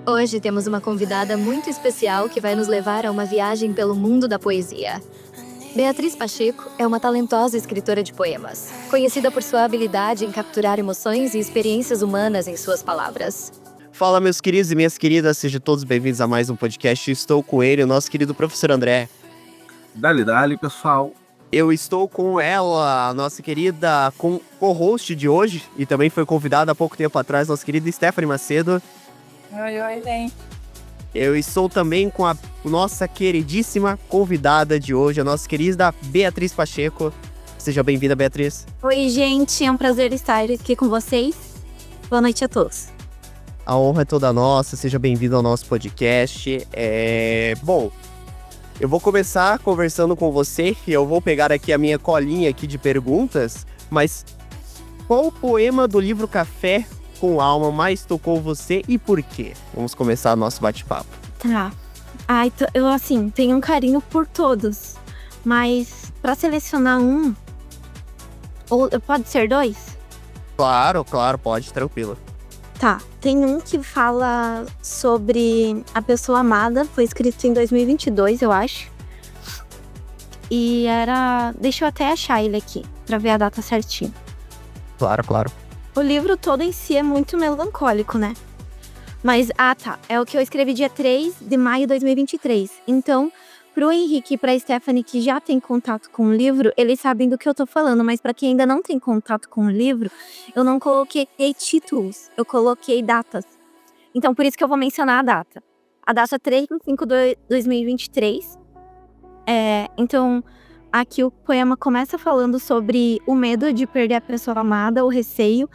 Hoje temos uma convidada muito especial que vai nos levar a uma viagem pelo mundo da poesia. Beatriz Pacheco é uma talentosa escritora de poemas, conhecida por sua habilidade em capturar emoções e experiências humanas em suas palavras. Fala, meus queridos e minhas queridas, sejam todos bem-vindos a mais um podcast. Estou com ele, o nosso querido professor André. Dali, pessoal. Eu estou com ela, a nossa querida co-host de hoje, e também foi convidada há pouco tempo atrás, nossa querida Stephanie Macedo. Oi, gente. Eu estou também com a nossa queridíssima convidada de hoje, a nossa querida Beatriz Pacheco. Seja bem-vinda, Beatriz. Oi, gente. É um prazer estar aqui com vocês. Boa noite a todos. A honra é toda nossa, seja bem-vindo ao nosso podcast. Bom, eu vou começar conversando com você e eu vou pegar aqui a minha colinha aqui de perguntas, mas qual o poema do livro Café com Alma mais tocou você e por quê? Vamos começar nosso bate-papo. Tá. Eu, tenho um carinho por todos, mas pra selecionar um, ou pode ser dois? Claro, pode, tranquilo. Tá, tem um que fala sobre a pessoa amada, foi escrito em 2022, eu acho. E deixa eu até achar ele aqui, pra ver a data certinha. Claro. O livro todo em si é muito melancólico, né? Mas, é o que eu escrevi dia 3 de maio de 2023. Então, pro Henrique e pra Stephanie, que já tem contato com o livro, eles sabem do que eu tô falando. Mas pra quem ainda não tem contato com o livro, eu não coloquei títulos, eu coloquei datas. Então, por isso que eu vou mencionar a data. A data 3/5/2023. Então, aqui o poema começa falando sobre o medo de perder a pessoa amada, o receio,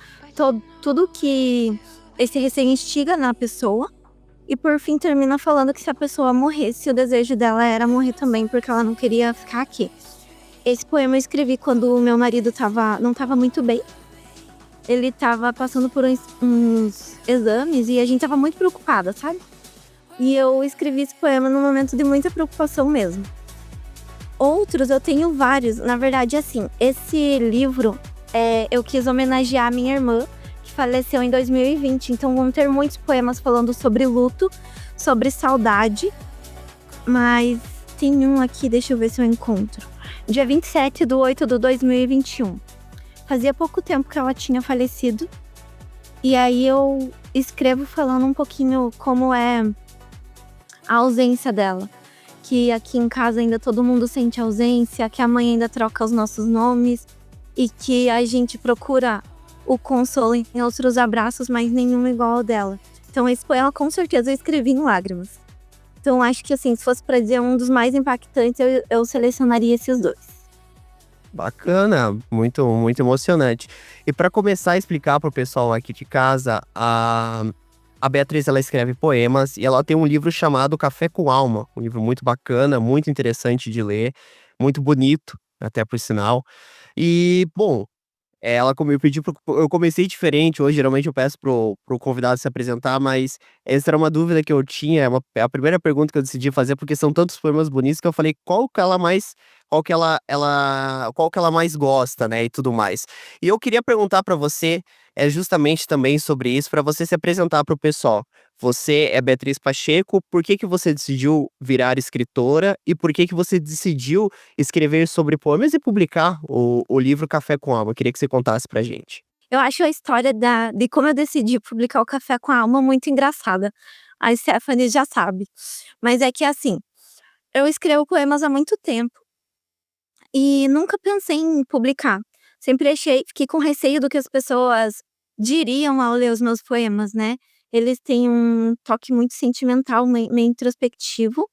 tudo que esse receio instiga na pessoa. E por fim termina falando que se a pessoa morresse, o desejo dela era morrer também, porque ela não queria ficar aqui. Esse poema eu escrevi quando o meu marido não estava muito bem. Ele estava passando por uns exames e a gente estava muito preocupada, sabe? E eu escrevi esse poema num momento de muita preocupação mesmo. Outros eu tenho vários. Na verdade, esse livro eu quis homenagear a minha irmã, que faleceu em 2020. Então vão ter muitos poemas falando sobre luto, sobre saudade. Mas tem um aqui, deixa eu ver se eu encontro. Dia 27/8/2021. Fazia pouco tempo que ela tinha falecido. E aí eu escrevo falando um pouquinho como é a ausência dela. Que aqui em casa ainda todo mundo sente ausência, que a mãe ainda troca os nossos nomes e que a gente procura o consolo em outros abraços, mas nenhum igual ao dela. Então esse poema com certeza eu escrevi em lágrimas. Então acho que se fosse para dizer um dos mais impactantes, eu selecionaria esses dois. Bacana, muito, muito emocionante. E para começar a explicar pro pessoal aqui de casa, a Beatriz, ela escreve poemas e ela tem um livro chamado Café com Alma, um livro muito bacana, muito interessante de ler, muito bonito, até por sinal. E, bom, como eu comecei diferente, hoje geralmente eu peço pro convidado se apresentar, mas essa era uma dúvida que eu tinha, é a primeira pergunta que eu decidi fazer, porque são tantos poemas bonitos que eu falei qual que ela mais gosta, né, e tudo mais. E eu queria perguntar pra você, justamente também sobre isso, pra você se apresentar pro pessoal. Você é Beatriz Pacheco, por que você decidiu virar escritora e por que você decidiu escrever sobre poemas e publicar o livro Café com Alma? Eu queria que você contasse pra gente. Eu acho a história de como eu decidi publicar o Café com a Alma muito engraçada. A Stephanie já sabe. Mas é que eu escrevo poemas há muito tempo e nunca pensei em publicar. Sempre fiquei com receio do que as pessoas diriam ao ler os meus poemas, né? Eles têm um toque muito sentimental, meio introspectivo.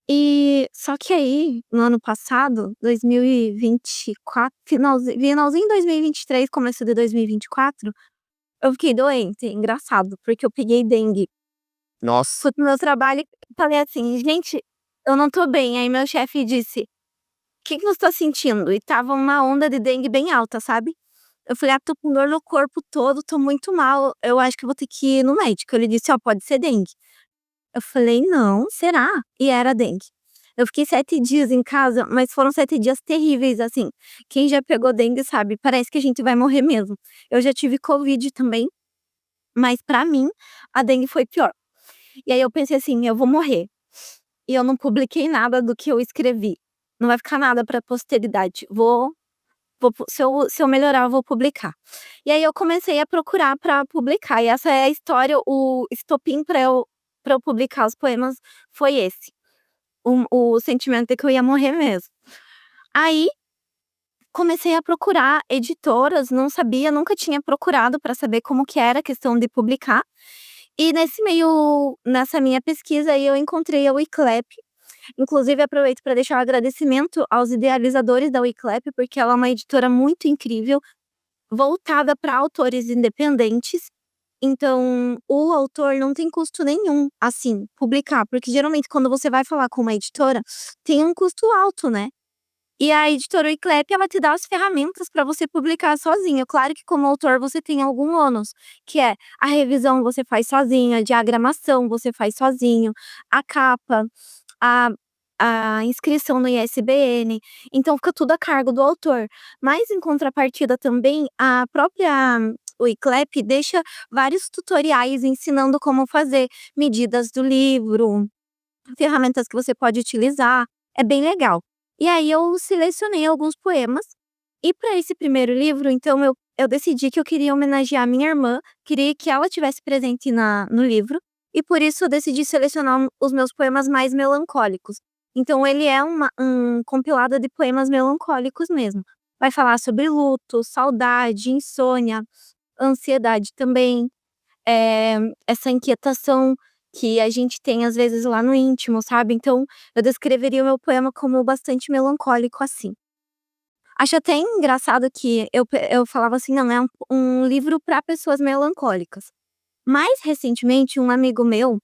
E só que aí, no ano passado, 2024, finalzinho de 2023, começo de 2024, eu fiquei doente. Engraçado, porque eu peguei dengue. Nossa, Fui pro meu trabalho e falei assim, gente, eu não tô bem. Aí meu chefe disse, o que você tá sentindo? E tava uma onda de dengue bem alta, sabe? Eu falei, tô com dor no corpo todo, tô muito mal. Eu acho que vou ter que ir no médico. Ele disse, pode ser dengue. Eu falei, não, será? E era dengue. Eu fiquei 7 dias em casa, mas foram 7 dias terríveis, Quem já pegou dengue sabe, parece que a gente vai morrer mesmo. Eu já tive Covid também. Mas pra mim, a dengue foi pior. E aí eu pensei assim: "Eu vou morrer". E eu não publiquei nada do que eu escrevi. Não vai ficar nada pra posteridade. Se eu melhorar, eu vou publicar. E aí eu comecei a procurar pra publicar, e essa é a história, o estopim pra eu publicar os poemas foi esse, o sentimento de que eu ia morrer mesmo. Aí, comecei a procurar editoras, não sabia, nunca tinha procurado pra saber como que era a questão de publicar, e nessa minha pesquisa aí eu encontrei a Wiclap. Inclusive aproveito para deixar um agradecimento aos idealizadores da Wiclap, porque ela é uma editora muito incrível, voltada para autores independentes. Então, o autor não tem custo nenhum, assim, publicar, porque geralmente quando você vai falar com uma editora, tem um custo alto, né. E a editora Wiclap, ela te dá as ferramentas para você publicar sozinho. Claro que como autor você tem algum ônus, que é a revisão você faz sozinho, a diagramação você faz sozinho, a capa, a a inscrição no ISBN, então fica tudo a cargo do autor. Mas em contrapartida também, a própria Wiclap deixa vários tutoriais ensinando como fazer medidas do livro, ferramentas que você pode utilizar, é bem legal. E aí eu selecionei alguns poemas, e para esse primeiro livro, então eu decidi que eu queria homenagear minha irmã, queria que ela tivesse presente no livro, e por isso eu decidi selecionar os meus poemas mais melancólicos. Então ele é um compilado de poemas melancólicos mesmo. Vai falar sobre luto, saudade, insônia, ansiedade também, essa inquietação que a gente tem às vezes lá no íntimo, sabe. Então, eu descreveria o meu poema como bastante melancólico, assim. Acho até engraçado que eu falava assim: "Não, é um livro para pessoas melancólicas". Mais recentemente, um amigo meu,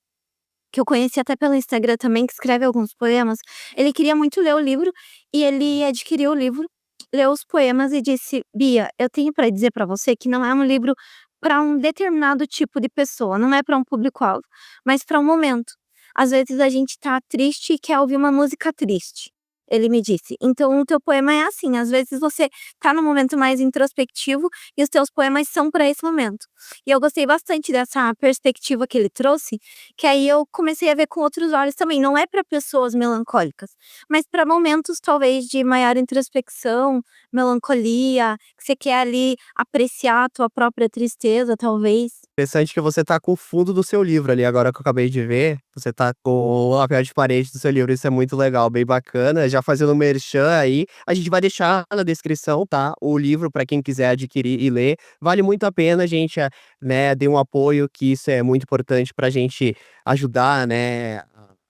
que eu conheci até pelo Instagram também, que escreve alguns poemas, ele queria muito ler o livro, e ele adquiriu o livro, leu os poemas e disse: "Bia, eu tenho para dizer para você que não é um livro para um determinado tipo de pessoa, não é para um público-alvo, mas para um momento. Às vezes a gente tá triste e quer ouvir uma música triste", ele me disse. "Então o teu poema é assim, às vezes você tá num momento mais introspectivo e os teus poemas são para esse momento". E eu gostei bastante dessa perspectiva que ele trouxe, que aí eu comecei a ver com outros olhos também, não é para pessoas melancólicas, mas para momentos talvez de maior introspecção, melancolia, que você quer ali apreciar a tua própria tristeza, talvez. Interessante que você tá com o fundo do seu livro ali, agora que eu acabei de ver, você tá com o papel de parede do seu livro, isso é muito legal, bem bacana. Já fazendo um merchan aí, a gente vai deixar na descrição, tá, o livro para quem quiser adquirir e ler. Vale muito a pena, gente, né, dê um apoio, que isso é muito importante pra gente ajudar, né,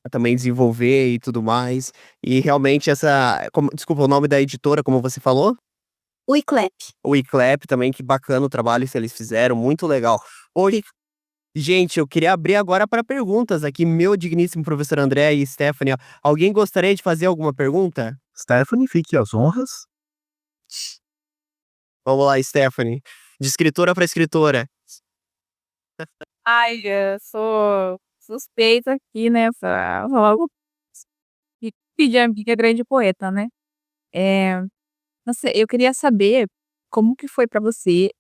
a também desenvolver e tudo mais. E realmente desculpa, o nome da editora, como você falou? O Iclep. O Wiclap também, que bacana o trabalho que eles fizeram, muito legal. Hoje gente, eu queria abrir agora para perguntas aqui, meu digníssimo professor André e Stephanie, ó. Alguém gostaria de fazer alguma pergunta? Stephanie, fique às honras. Vamos lá, Stephanie. De escritora para escritora. Ai, eu sou suspeita aqui, né, pra falar e pedir a minha grande poeta, né. Eh, não sei, eu queria saber como que foi pra você,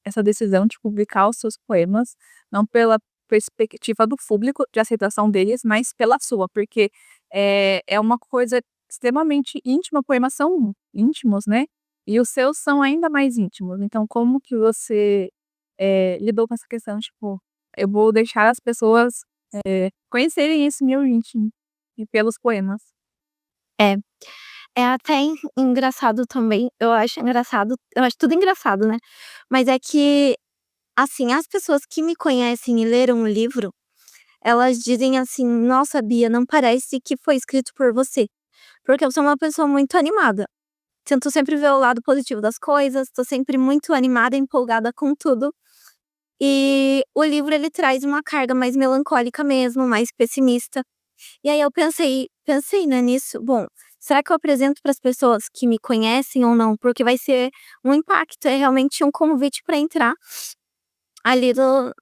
essa decisão de publicar os seus poemas, não pela perspectiva do público, de aceitação deles, mas pela sua, porque, é uma coisa extremamente íntima, poemas são íntimos, né, e os seus são ainda mais íntimos. Então como que você, lidou com essa questão, tipo: "Eu vou deixar as pessoas, conhecerem esse meu íntimo, e pelos poemas"? É. É até engraçado também, eu acho tudo engraçado, né. Mas é que, assim, as pessoas que me conhecem e leram o livro, elas dizem assim: "Nossa, Bia, não parece que foi escrito por você", porque eu sou uma pessoa muito animada. Tento sempre ver o lado positivo das coisas, tô sempre muito animada, empolgada com tudo. E o livro ele traz uma carga mais melancólica mesmo, mais pessimista. E aí eu pensei, né, nisso, bom, será que eu apresento para as pessoas que me conhecem ou não? Porque vai ser um impacto, é realmente um convite para entrar ali do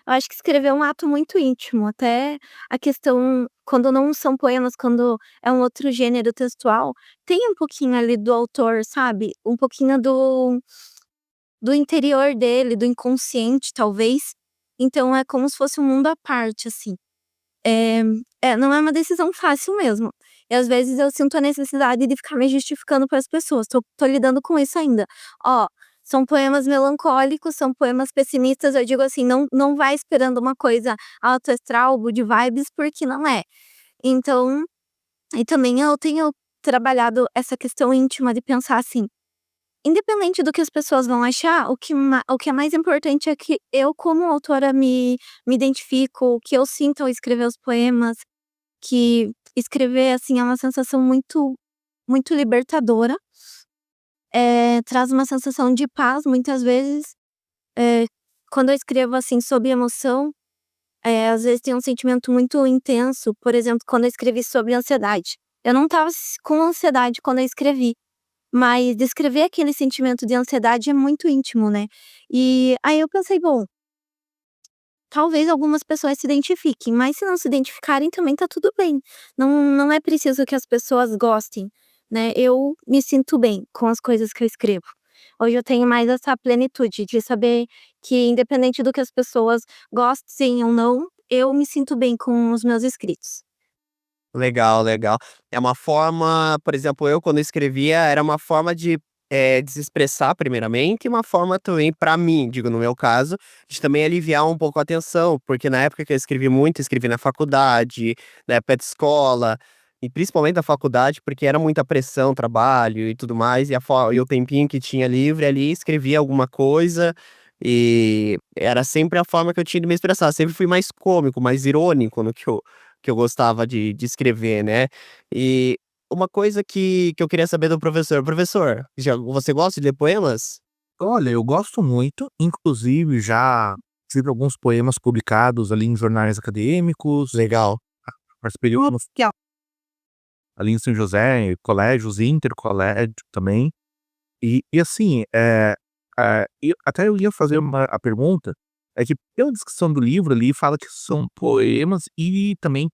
eu acho que escrever é um ato muito íntimo, até a questão quando não são poemas, quando é um outro gênero textual, tem um pouquinho ali do autor, sabe, um pouquinho do interior dele, do inconsciente talvez. Então é como se fosse um mundo à parte, assim. Não é uma decisão fácil mesmo. E às vezes eu sinto a necessidade de ficar me justificando para as pessoas. Tô lidando com isso ainda. Ó, são poemas melancólicos, são poemas pessimistas. Eu digo assim, não vai esperando uma coisa alto astral, good vibes, porque não é. Então, e também eu tenho trabalhado essa questão íntima de pensar assim, independente do que as pessoas vão achar, o que é mais importante é que eu, como autora, me identifico, o que eu sinto ao escrever os poemas, que escrever, assim, é uma sensação muito, muito libertadora. Traz uma sensação de paz, muitas vezes. Quando eu escrevo, assim, sob emoção, às vezes tem um sentimento muito intenso. Por exemplo, quando eu escrevi sobre ansiedade. Eu não estava com ansiedade quando eu escrevi. Mas descrever aquele sentimento de ansiedade é muito íntimo, né. E aí eu pensei: "Bom, talvez algumas pessoas se identifiquem, mas se não se identificarem também tá tudo bem. Não é preciso que as pessoas gostem, né, eu me sinto bem com as coisas que eu escrevo. Hoje eu tenho mais essa plenitude de saber que independente do que as pessoas gostem ou não, eu me sinto bem com os meus escritos. Legal, legal. É uma forma, por exemplo, eu quando escrevia era uma forma de, se expressar primeiramente e uma forma também para mim, digo no meu caso, de também aliviar um pouco a tensão, porque na época que eu escrevi muito, escrevi na faculdade, na época de escola, e principalmente na faculdade, porque era muita pressão, trabalho e tudo mais, e o tempinho que tinha livre ali, escrevia alguma coisa, e era sempre a forma que eu tinha de me expressar. Sempre fui mais cômico, mais irônico no que eu gostava de escrever, né. E uma coisa que eu queria saber do professor: "Professor, você gosta de ler poemas?" Olha, eu gosto muito, inclusive já tive alguns poemas publicados ali em jornais acadêmicos, Legal. participei de alguns ali em São José, colégios, intercolégio também. E assim, até eu ia fazer a pergunta, é que pela descrição do livro ali fala que são poemas e também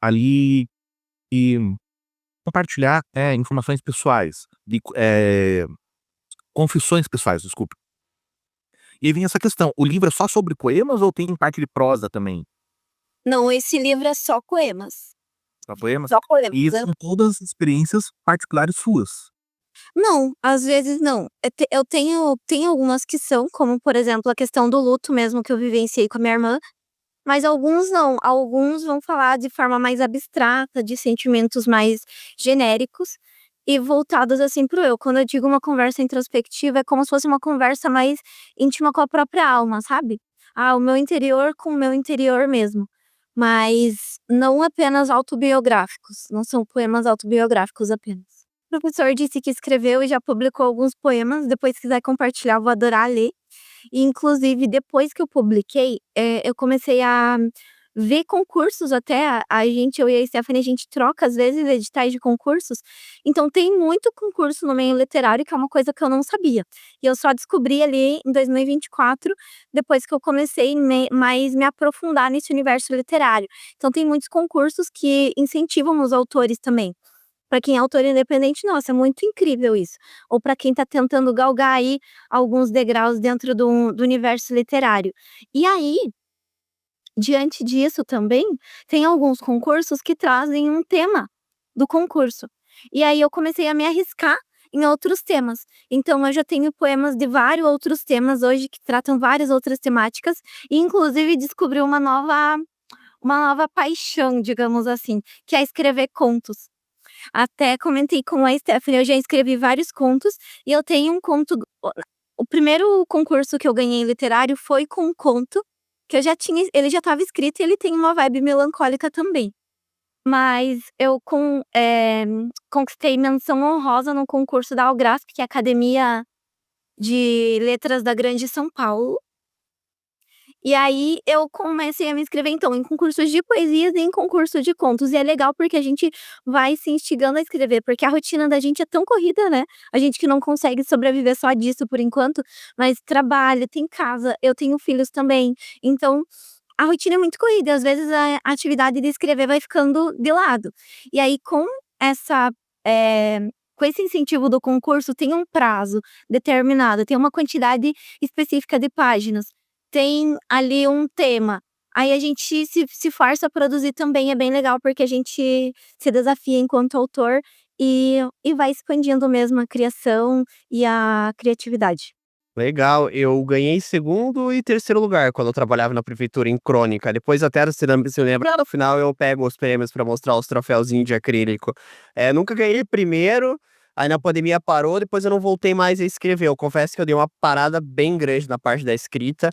ali, e compartilhar, informações pessoais, confissões pessoais, desculpa. E aí vem essa questão, o livro é só sobre poemas ou tem parte de prosa também? Não, esse livro é só poemas, Só poemas? só poemas. E são todas experiências particulares suas? Não, às vezes não. Eu tenho algumas que são, como por exemplo a questão do luto mesmo que eu vivenciei com a minha irmã, mas alguns não. Alguns vão falar de forma mais abstrata, de sentimentos mais genéricos e voltados assim para o eu. Quando eu digo uma conversa introspectiva, é como se fosse uma conversa mais íntima com a própria alma, sabe? O meu interior com o meu interior mesmo. Mas não apenas autobiográficos, não são poemas autobiográficos apenas. O professor disse que escreveu e já publicou alguns poemas, depois se quiser compartilhar eu vou adorar ler. E inclusive depois que eu publiquei, eu comecei a ver concursos até, eu e a Stephanie, a gente troca às vezes editais de concursos, então tem muito concurso no meio literário que é uma coisa que eu não sabia. E eu só descobri ali em 2024, depois que eu comecei mais me aprofundar nesse universo literário. Então tem muitos concursos que incentivam os autores também. Para quem é autor independente, nossa, é muito incrível isso. Ou para quem está tentando galgar aí alguns degraus dentro do universo literário. E aí, diante disso também, tem alguns concursos que trazem um tema do concurso. E aí eu comecei a me arriscar em outros temas. Então eu já tenho poemas de vários outros temas hoje que tratam várias outras temáticas e inclusive descobri uma nova paixão, digamos assim, que é escrever contos. Até comentei com a Stephanie, eu já escrevi vários contos e eu tenho um conto. O primeiro concurso que eu ganhei literário foi com um conto que eu já tinha, ele já estava escrito e ele tem uma vibe melancólica também. Mas eu conquistei menção honrosa no concurso da Algrasp, que é a Academia de Letras da Grande São Paulo. E aí eu comecei a me inscrever então em concursos de poesias e em concurso de contos. E é legal porque a gente vai se instigando a escrever, porque a rotina da gente é tão corrida, né? A gente que não consegue sobreviver só disso por enquanto, mas trabalha, tem casa, eu tenho filhos também. Então, a rotina é muito corrida, e às vezes a atividade de escrever vai ficando de lado. E aí essa com esse incentivo do concurso tem um prazo determinado, tem uma quantidade específica de páginas. tem ali um tema. Aí a gente se força a produzir também, é bem legal, porque a gente se desafia enquanto autor e vai expandindo mesmo a criação e a criatividade. Legal, eu ganhei segundo e terceiro lugar quando eu trabalhava na prefeitura em crônica. Depois até se lembra, no final eu pego os prêmios pra mostrar os troféuzinhos de acrílico. Nunca ganhei primeiro, aí na pandemia parou, depois eu não voltei mais a escrever. Eu confesso que eu dei uma parada bem grande na parte da escrita.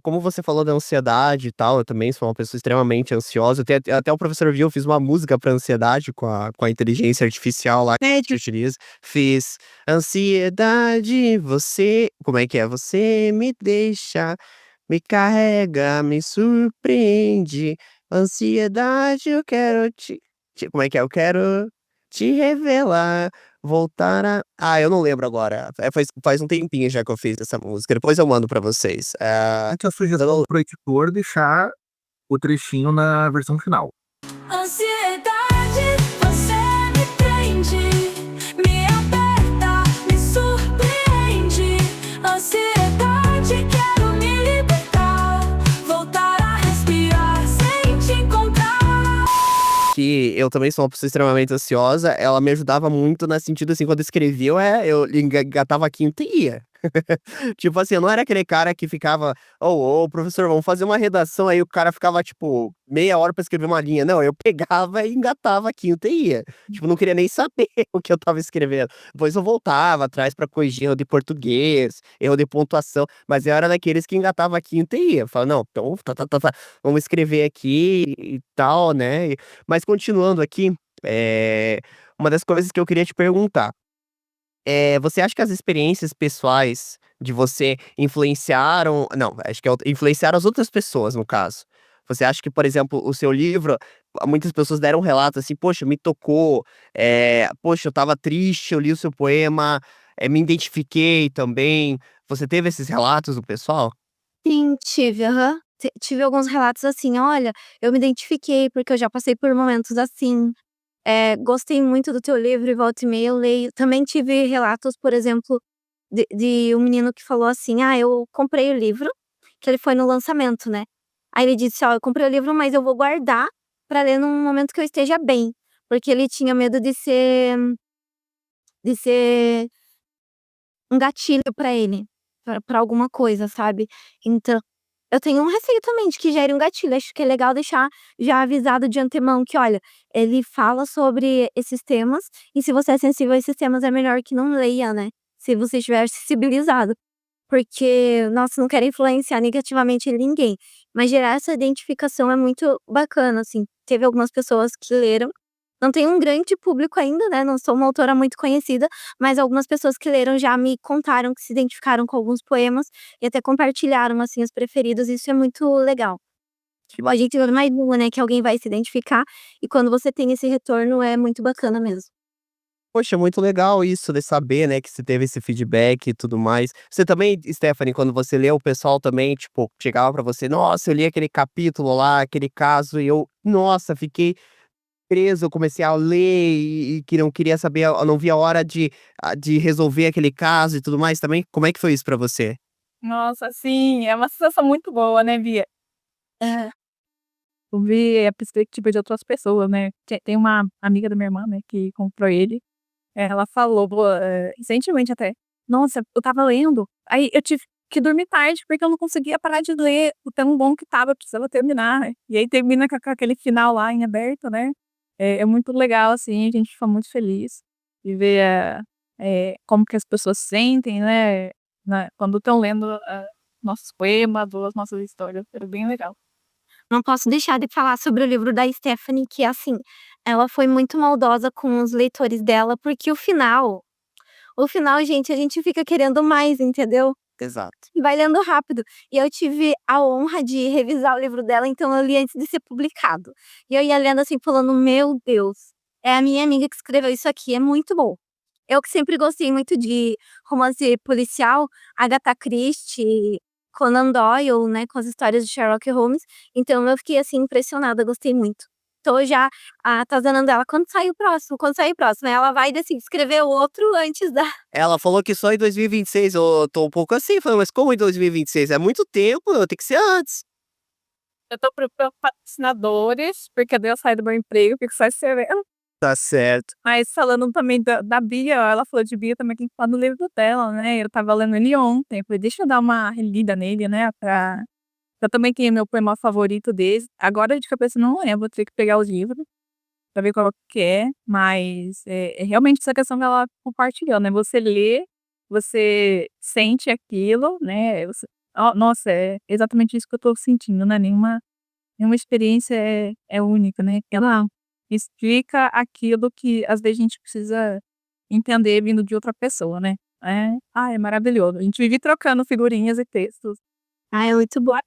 Como você falou da ansiedade e tal, eu também sou uma pessoa extremamente ansiosa. Até o professor viu, eu fiz uma música pra ansiedade com a inteligência artificial lá que a gente utiliza. Fiz ansiedade, você. Como é que é? Você me deixa, me carrega, me surpreende. Ansiedade, eu quero como é que é? Eu quero te revelar, voltar a. Ah, eu não lembro agora. Faz um tempinho já que eu fiz essa música. Depois eu mando pra vocês. Fica a sugestão pro editor deixar o trechinho na versão final. Ansiedade, você me prende, me aperta, me surpreende. Ansiedade, quero me libertar, voltar a respirar sem te encontrar. Que eu também sou uma pessoa extremamente ansiosa, ela me ajudava muito no sentido assim, quando escrevia, eu engatava a quinta e ia. Tipo assim, eu não era aquele cara que ficava, ô, professor, vamos fazer uma redação, aí o cara ficava, tipo, meia hora pra escrever uma linha. Não, eu pegava e engatava a quinta e ia. Tipo, não queria nem saber o que eu tava escrevendo. Depois eu voltava atrás pra corrigir erro de português, erro de pontuação, mas eu era daqueles que engatava a quinta e ia. Falava, não, então, tá, vamos escrever aqui e tal, né? Mas continuando aqui, uma das coisas que eu queria te perguntar. Você acha que as experiências pessoais de você influenciaram não, acho que influenciaram as outras pessoas, no caso. Você acha que, por exemplo, o seu livro, muitas pessoas deram um relato assim: "Poxa, me tocou", "Poxa, eu estava triste, eu li o seu poema, me identifiquei também". Você teve esses relatos do pessoal? Sim, tive, aham. Tive alguns relatos assim: "Olha, eu me identifiquei, porque eu já passei por momentos assim. Gostei muito do teu livro e volta e meia eu leio". Também tive relatos, por exemplo, de um menino que falou assim: "Ah, eu comprei o livro", que ele foi no lançamento, né. Aí ele disse: "Ó, eu comprei o livro, mas eu vou guardar pra ler num momento que eu esteja bem", porque ele tinha medo de ser um gatilho pra ele, pra alguma coisa, sabe. Então, eu tenho um receio também de que gere um gatilho, acho que é legal deixar já avisado de antemão que: "Olha, ele fala sobre esses temas, e se você é sensível a esses temas é melhor que não leia, né, se você estiver sensibilizado". Porque, nossa, não quero influenciar negativamente ninguém, mas gerar essa identificação é muito bacana, assim. Teve algumas pessoas que leram, não tem um grande público ainda, né, não sou uma autora muito conhecida, mas algumas pessoas que leram já me contaram que se identificaram com alguns poemas e até compartilharam, assim, os preferidos, isso é muito legal. Tipo, a gente imagina, né, que alguém vai se identificar, e quando você tem esse retorno é muito bacana mesmo. Poxa, muito legal isso de saber, né, que você teve esse feedback e tudo mais. Você também, Stephanie, quando você leu, o pessoal também, tipo, chegava pra você: "Nossa, eu li aquele capítulo lá, aquele caso e eu, nossa, fiquei preso, eu comecei a ler e que não queria saber, eu não via a hora de resolver aquele caso e tudo mais", também? Como é que foi isso pra você? Nossa, sim, é uma sensação muito boa, né, Bia? É. Ver a perspectiva de outras pessoas, né. Tem uma amiga da minha irmã, né, que comprou ele, ela falou, recentemente até: "Nossa, eu estava lendo, aí eu tive que dormir tarde, porque eu não conseguia parar de ler, o tão bom que estava, eu precisava terminar", né. E aí termina com aquele final lá em aberto, né. É muito legal, assim, a gente fica muito feliz de ver, como que as pessoas sentem, né, quando estão lendo, nossos poemas ou as nossas histórias, é bem legal. Não posso deixar de falar sobre o livro da Stephanie, que assim, ela foi muito maldosa com os leitores dela, porque o final, gente, a gente fica querendo mais, entendeu? Exato. E vai lendo rápido. E eu tive a honra de revisar o livro dela, então eu li antes de ser publicado. E eu ia lendo assim, falando: "Meu Deus, é a minha amiga que escreveu isso aqui, é muito bom". Eu que sempre gostei muito de romance policial, Agatha Christie, Conan Doyle, né, com as histórias de Sherlock Holmes, então eu fiquei, assim, impressionada, gostei muito. tô já atazanando ela. Quando sai o próximo? Quando sai o próximo? Aí ela vai e decide escrever outro antes da. Ela falou que só em 2026. Eu tô um pouco assim, falei, mas como em 2026? É muito tempo, tem que ser antes. Eu tô preocupada com patrocinadores, porque daí eu saio do meu emprego, fico só escrevendo. Tá certo. Mas falando também da Bia, ela falou de Bia também, tem que falar do livro dela, né? Eu tava lendo ele ontem, eu falei, deixa eu dar uma relida nele, né? Eu também tenho meu poema favorito dele. Agora de cabeça não lembro, vou ter que pegar os livros pra ver qual que é, mas é realmente essa questão que ela compartilhou, né? Você lê, você sente aquilo, né? Nossa, é exatamente isso que eu tô sentindo, né? Nenhuma experiência é única, né? Ela explica aquilo que às vezes a gente precisa entender vindo de outra pessoa, né? É maravilhoso. A gente vive trocando figurinhas e textos. É muito bom.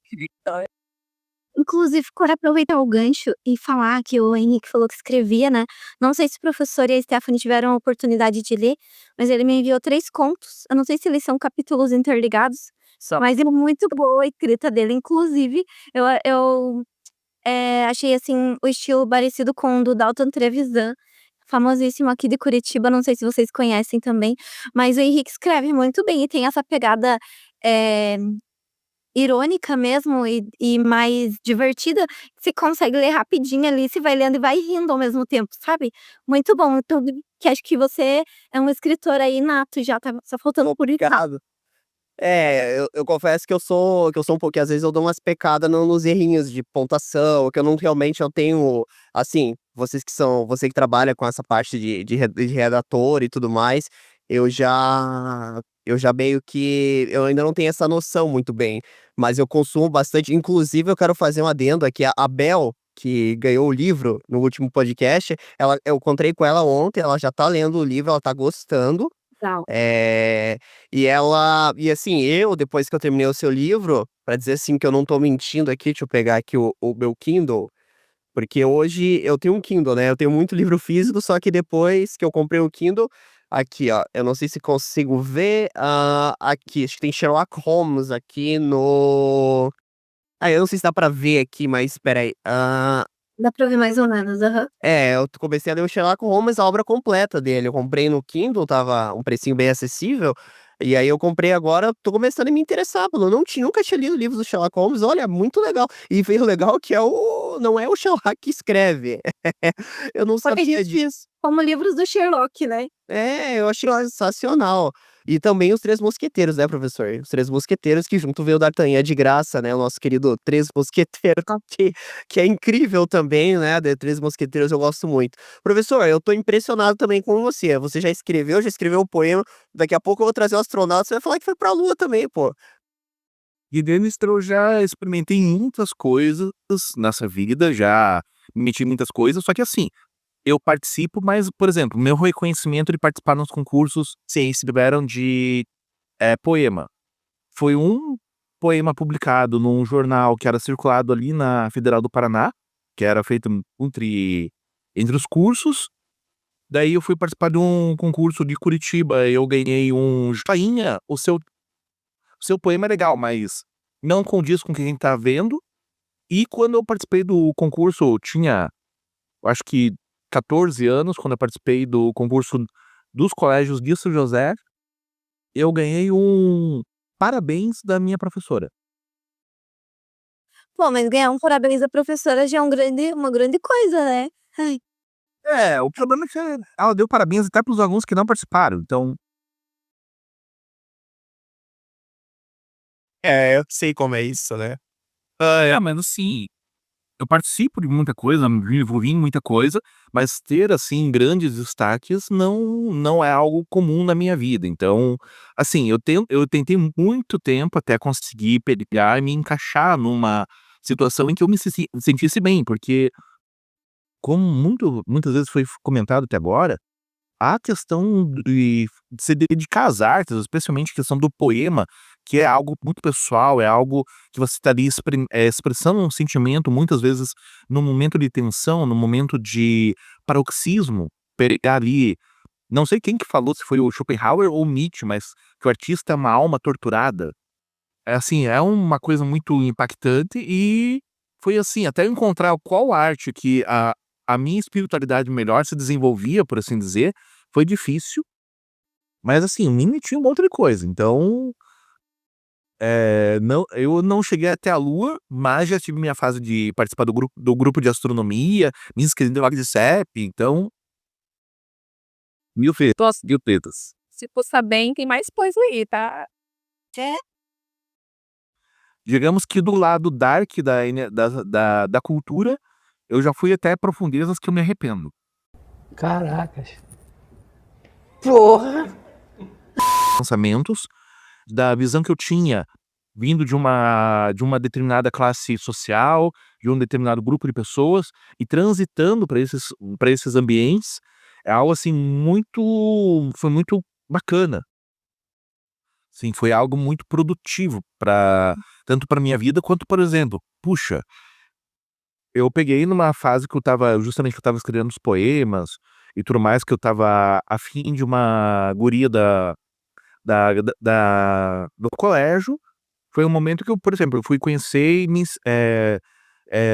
Inclusive, quero aproveitar o gancho e falar que o Henrique falou que escrevia, né? Não sei se o professor e a Stephanie tiveram a oportunidade de ler, mas ele me enviou 3 contos. Eu não sei se eles são capítulos interligados, mas é muito boa a escrita dele. Inclusive, eu achei, assim, o estilo parecido com o do Dalton Trevisan, famosíssimo aqui de Curitiba, não sei se vocês conhecem também, mas o Henrique escreve muito bem e tem essa pegada, eh, irônica mesmo e mais divertida, você consegue ler rapidinho ali, você vai lendo e vai rindo ao mesmo tempo, sabe. Muito bom, então que acho que você é um escritor aí nato já, tá só faltando publicar. Obrigado. Eu confesso que eu sou um pouquinho, às vezes eu dou umas pecadas nos errinhos de pontuação, que eu não realmente eu tenho, assim, você que trabalha com essa parte de redator e tudo mais, eu já meio que eu ainda não tenho essa noção muito bem, mas eu consumo bastante, inclusive eu quero fazer um adendo aqui, a Bel, que ganhou o livro no último podcast, eu encontrei com ela ontem, ela já tá lendo o livro, ela tá gostando. Legal. E assim, depois que eu terminei o seu livro, pra dizer assim que eu não tô mentindo aqui, deixa eu pegar aqui o meu Kindle, porque hoje eu tenho um Kindle, né? Eu tenho muito livro físico, só que depois que eu comprei o Kindle, aqui, ó, eu não sei se consigo ver, aqui, acho que tem Sherlock Holmes aqui no. Eu não sei se dá pra ver aqui, mas espera aí. Dá pra ver mais ou menos, aham. Eu comecei a ler o Sherlock Holmes, a obra completa dele. Eu comprei no Kindle, tava um precinho bem acessível. E aí eu comprei agora, tô começando a me interessar, pelo nunca tinha lido livros do Sherlock Holmes, olha, muito legal. E veio legal que não é o Sherlock que escreve. Eu não sabia disso. Como livros do Sherlock, né. Eu achei sensacional. E também os Três Mosqueteiros, né, professor? Os Três Mosqueteiros que junto veio o D'Artagnan de graça, né, o nosso querido Três Mosqueteiros, que é incrível também, né, de Três Mosqueteiros eu gosto muito. Professor, eu tô impressionado também com você já escreveu o poema, daqui a pouco eu vou trazer o astronauta, você vai falar que foi pra lua também, pô. E dentro eu já experimentei muitas coisas nessa vida, já meti muitas coisas, só que assim, eu participo, mas, por exemplo, meu reconhecimento de participar nos concursos se tiveram de poema. Foi um poema publicado num jornal que era circulado ali na Federal do Paraná, que era feito entre os cursos. Daí eu fui participar de um concurso de Curitiba, eu ganhei um joinha, o seu poema é legal, mas não condiz com quem tá vendo. E quando eu participei do concurso, eu tinha, eu acho que 14 anos, quando eu participei do concurso dos colégios de São José, eu ganhei um parabéns da minha professora. Pô, mas ganhar um parabéns da professora já é uma grande coisa, né. Ai. O problema é que ela deu parabéns até para os alunos que não participaram, então Eu sei como é isso, né. mas assim, eu participo de muita coisa, me envolvi em muita coisa, mas ter, assim, grandes destaques não é algo comum na minha vida. Então, assim, eu tentei muito tempo até conseguir pegar e me encaixar numa situação em que eu me sentisse bem, porque como muitas vezes foi comentado até agora, a questão de se dedicar às artes, especialmente a questão do poema, que é algo muito pessoal, é algo que você está ali expressando um sentimento, muitas vezes num momento de tensão, num momento de paroxismo, pegar ali, não sei quem que falou, se foi o Schopenhauer ou o Nietzsche, mas que o artista é uma alma torturada. É assim, é uma coisa muito impactante e foi assim, até eu encontrar qual arte que a minha espiritualidade melhor se desenvolvia, por assim dizer, foi difícil, mas assim, me meti em um monte de coisa. Então, não, eu não cheguei até a Lua, mas já tive minha fase de participar do grupo de astronomia, me inscrevi no Vale de CEP, então, mil Nossa, mil tretas. se for bem, tem mais coisa aí, tá? Digamos que do lado dark da cultura, eu já fui até profundezas que eu me arrependo. Caracas. Porra! Pensamentos, da visão que eu tinha vindo de uma determinada classe social, de um determinado grupo de pessoas, e transitando para esses ambientes, é algo assim foi muito bacana. Sim, foi algo muito produtivo tanto para minha vida quanto, por exemplo, puxa, eu peguei numa fase que eu estava escrevendo os poemas e tudo mais, que eu estava afim de uma guria do colégio. Foi um momento que eu, por exemplo, eu fui conhecer e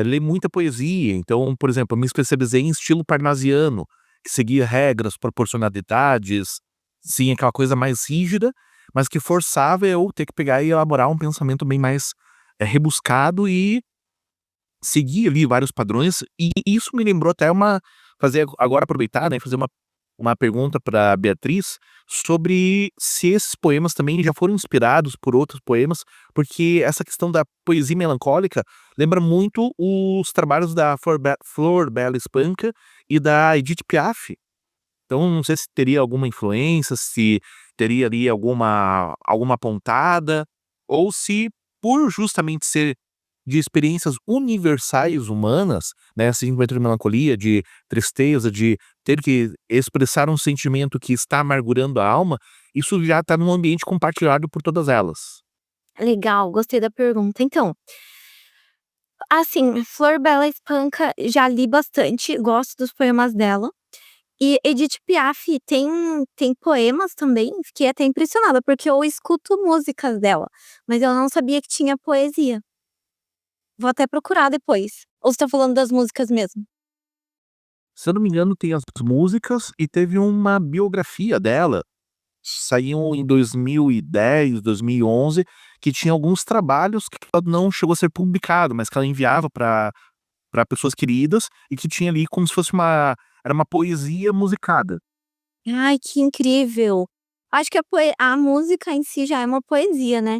ler muita poesia. Então, por exemplo, eu me especializei em estilo parnasiano, que seguia regras, proporcionalidades, sim, aquela coisa mais rígida, mas que forçava eu ter que pegar e elaborar um pensamento bem mais rebuscado e seguir ali vários padrões. E isso me lembrou até fazer agora aproveitar, né, fazer uma pergunta para Beatriz sobre se esses poemas também já foram inspirados por outros poemas, porque essa questão da poesia melancólica lembra muito os trabalhos da Flor Bela Espanca e da Edith Piaf. Então não sei se teria alguma influência, se teria ali alguma pontada, ou se por justamente ser de experiências universais humanas, né, assim, de melancolia, de tristeza, de ter que expressar um sentimento que está amargurando a alma, isso já está num ambiente compartilhado por todas elas. Legal, gostei da pergunta. Então, assim, Flor Bela Espanca, já li bastante, gosto dos poemas dela. E Edith Piaf tem poemas também, fiquei até impressionada, porque eu escuto músicas dela, mas eu não sabia que tinha poesia. Vou até procurar depois. Ou você tá falando das músicas mesmo? Se eu não me engano, tem as músicas e teve uma biografia dela, saiu em 2010, 2011, que tinha alguns trabalhos que ela não chegou a ser publicado, mas que ela enviava para pessoas queridas e que tinha ali como se fosse era uma poesia musicada. Ai, que incrível! Acho que a música em si já é uma poesia, né.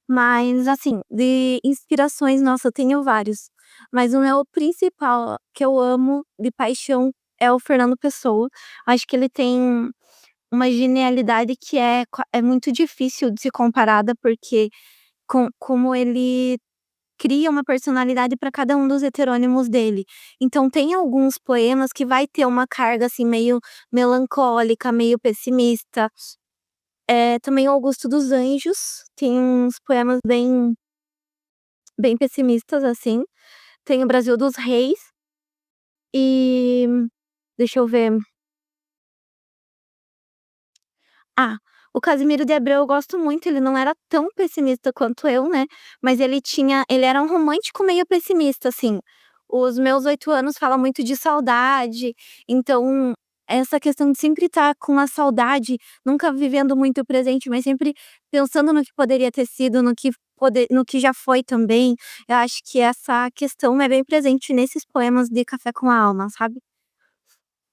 Mas, assim, de inspirações, nossa, eu tenho vários. Mas o meu principal, que eu amo de paixão, é o Fernando Pessoa. Acho que ele tem uma genialidade que é muito difícil de ser comparada, porque como ele cria uma personalidade para cada um dos heterônimos dele. Então tem alguns poemas que vai ter uma carga, assim, meio melancólica, meio pessimista. Também o Augusto dos Anjos tem uns poemas bem pessimistas, assim. Tem o Brasil dos Reis e deixa eu ver. Ah, o Casimiro de Abreu eu gosto muito, ele não era tão pessimista quanto eu, né, mas ele era um romântico meio pessimista, assim. Os Meus 8 Anos fala muito de saudade, então essa questão de sempre estar com a saudade, nunca vivendo muito o presente, mas sempre pensando no que poderia ter sido, no que já foi também, eu acho que essa questão é bem presente nesses poemas de Café com a Alma, sabe.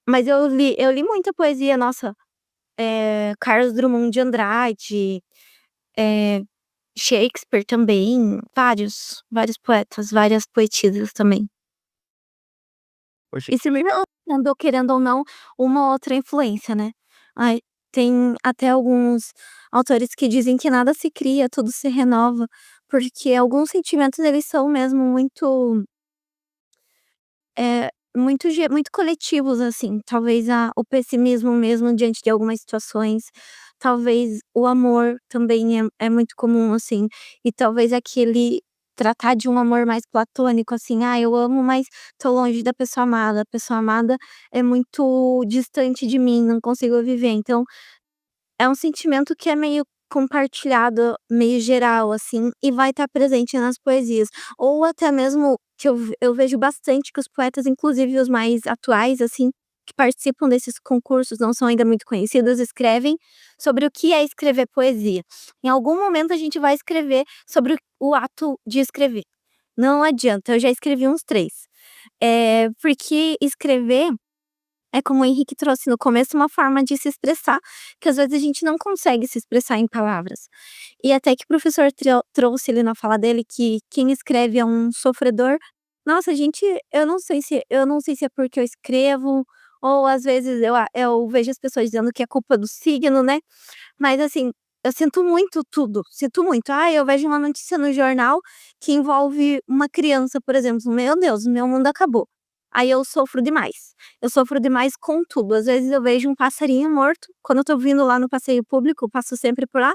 Mas eu li muita poesia, nossa, Carlos Drummond de Andrade, eh, Shakespeare também, vários poetas, várias poetisas também. Poxa, E se me andou querendo ou não, uma outra influência, né. Ai, tem até alguns autores que dizem que nada se cria, tudo se renova, porque alguns sentimentos eles são mesmo muito coletivos, assim, talvez o pessimismo mesmo diante de algumas situações, talvez o amor também é muito comum, assim, e talvez aquele tratar de um amor mais platônico, assim: "Ah, eu amo, mas tô longe da pessoa amada, a pessoa amada é muito distante de mim, não consigo viver", então é um sentimento que é meio compartilhado meio geral, assim, e vai estar presente nas poesias. Ou até mesmo que eu vejo bastante que os poetas, inclusive os mais atuais, assim, que participam desses concursos, não são ainda muito conhecidos, escrevem sobre o que é escrever poesia. Em algum momento a gente vai escrever sobre o ato de escrever. Não adianta, eu já escrevi uns 3. Porque escrever é como o Henrique trouxe no começo, uma forma de se expressar, que às vezes a gente não consegue se expressar em palavras. E até que o professor trouxe ali na fala dele que quem escreve é um sofredor. Nossa, gente, eu não sei se é porque eu escrevo, ou às vezes eu vejo as pessoas dizendo que é culpa do signo, né? Mas assim, eu sinto muito tudo, sinto muito. Eu vejo uma notícia no jornal que envolve uma criança, por exemplo. Meu Deus, meu mundo acabou. Aí eu sofro demais. Eu sofro demais com tudo. Às vezes eu vejo um passarinho morto, quando eu tô vindo lá no passeio público, eu passo sempre por lá,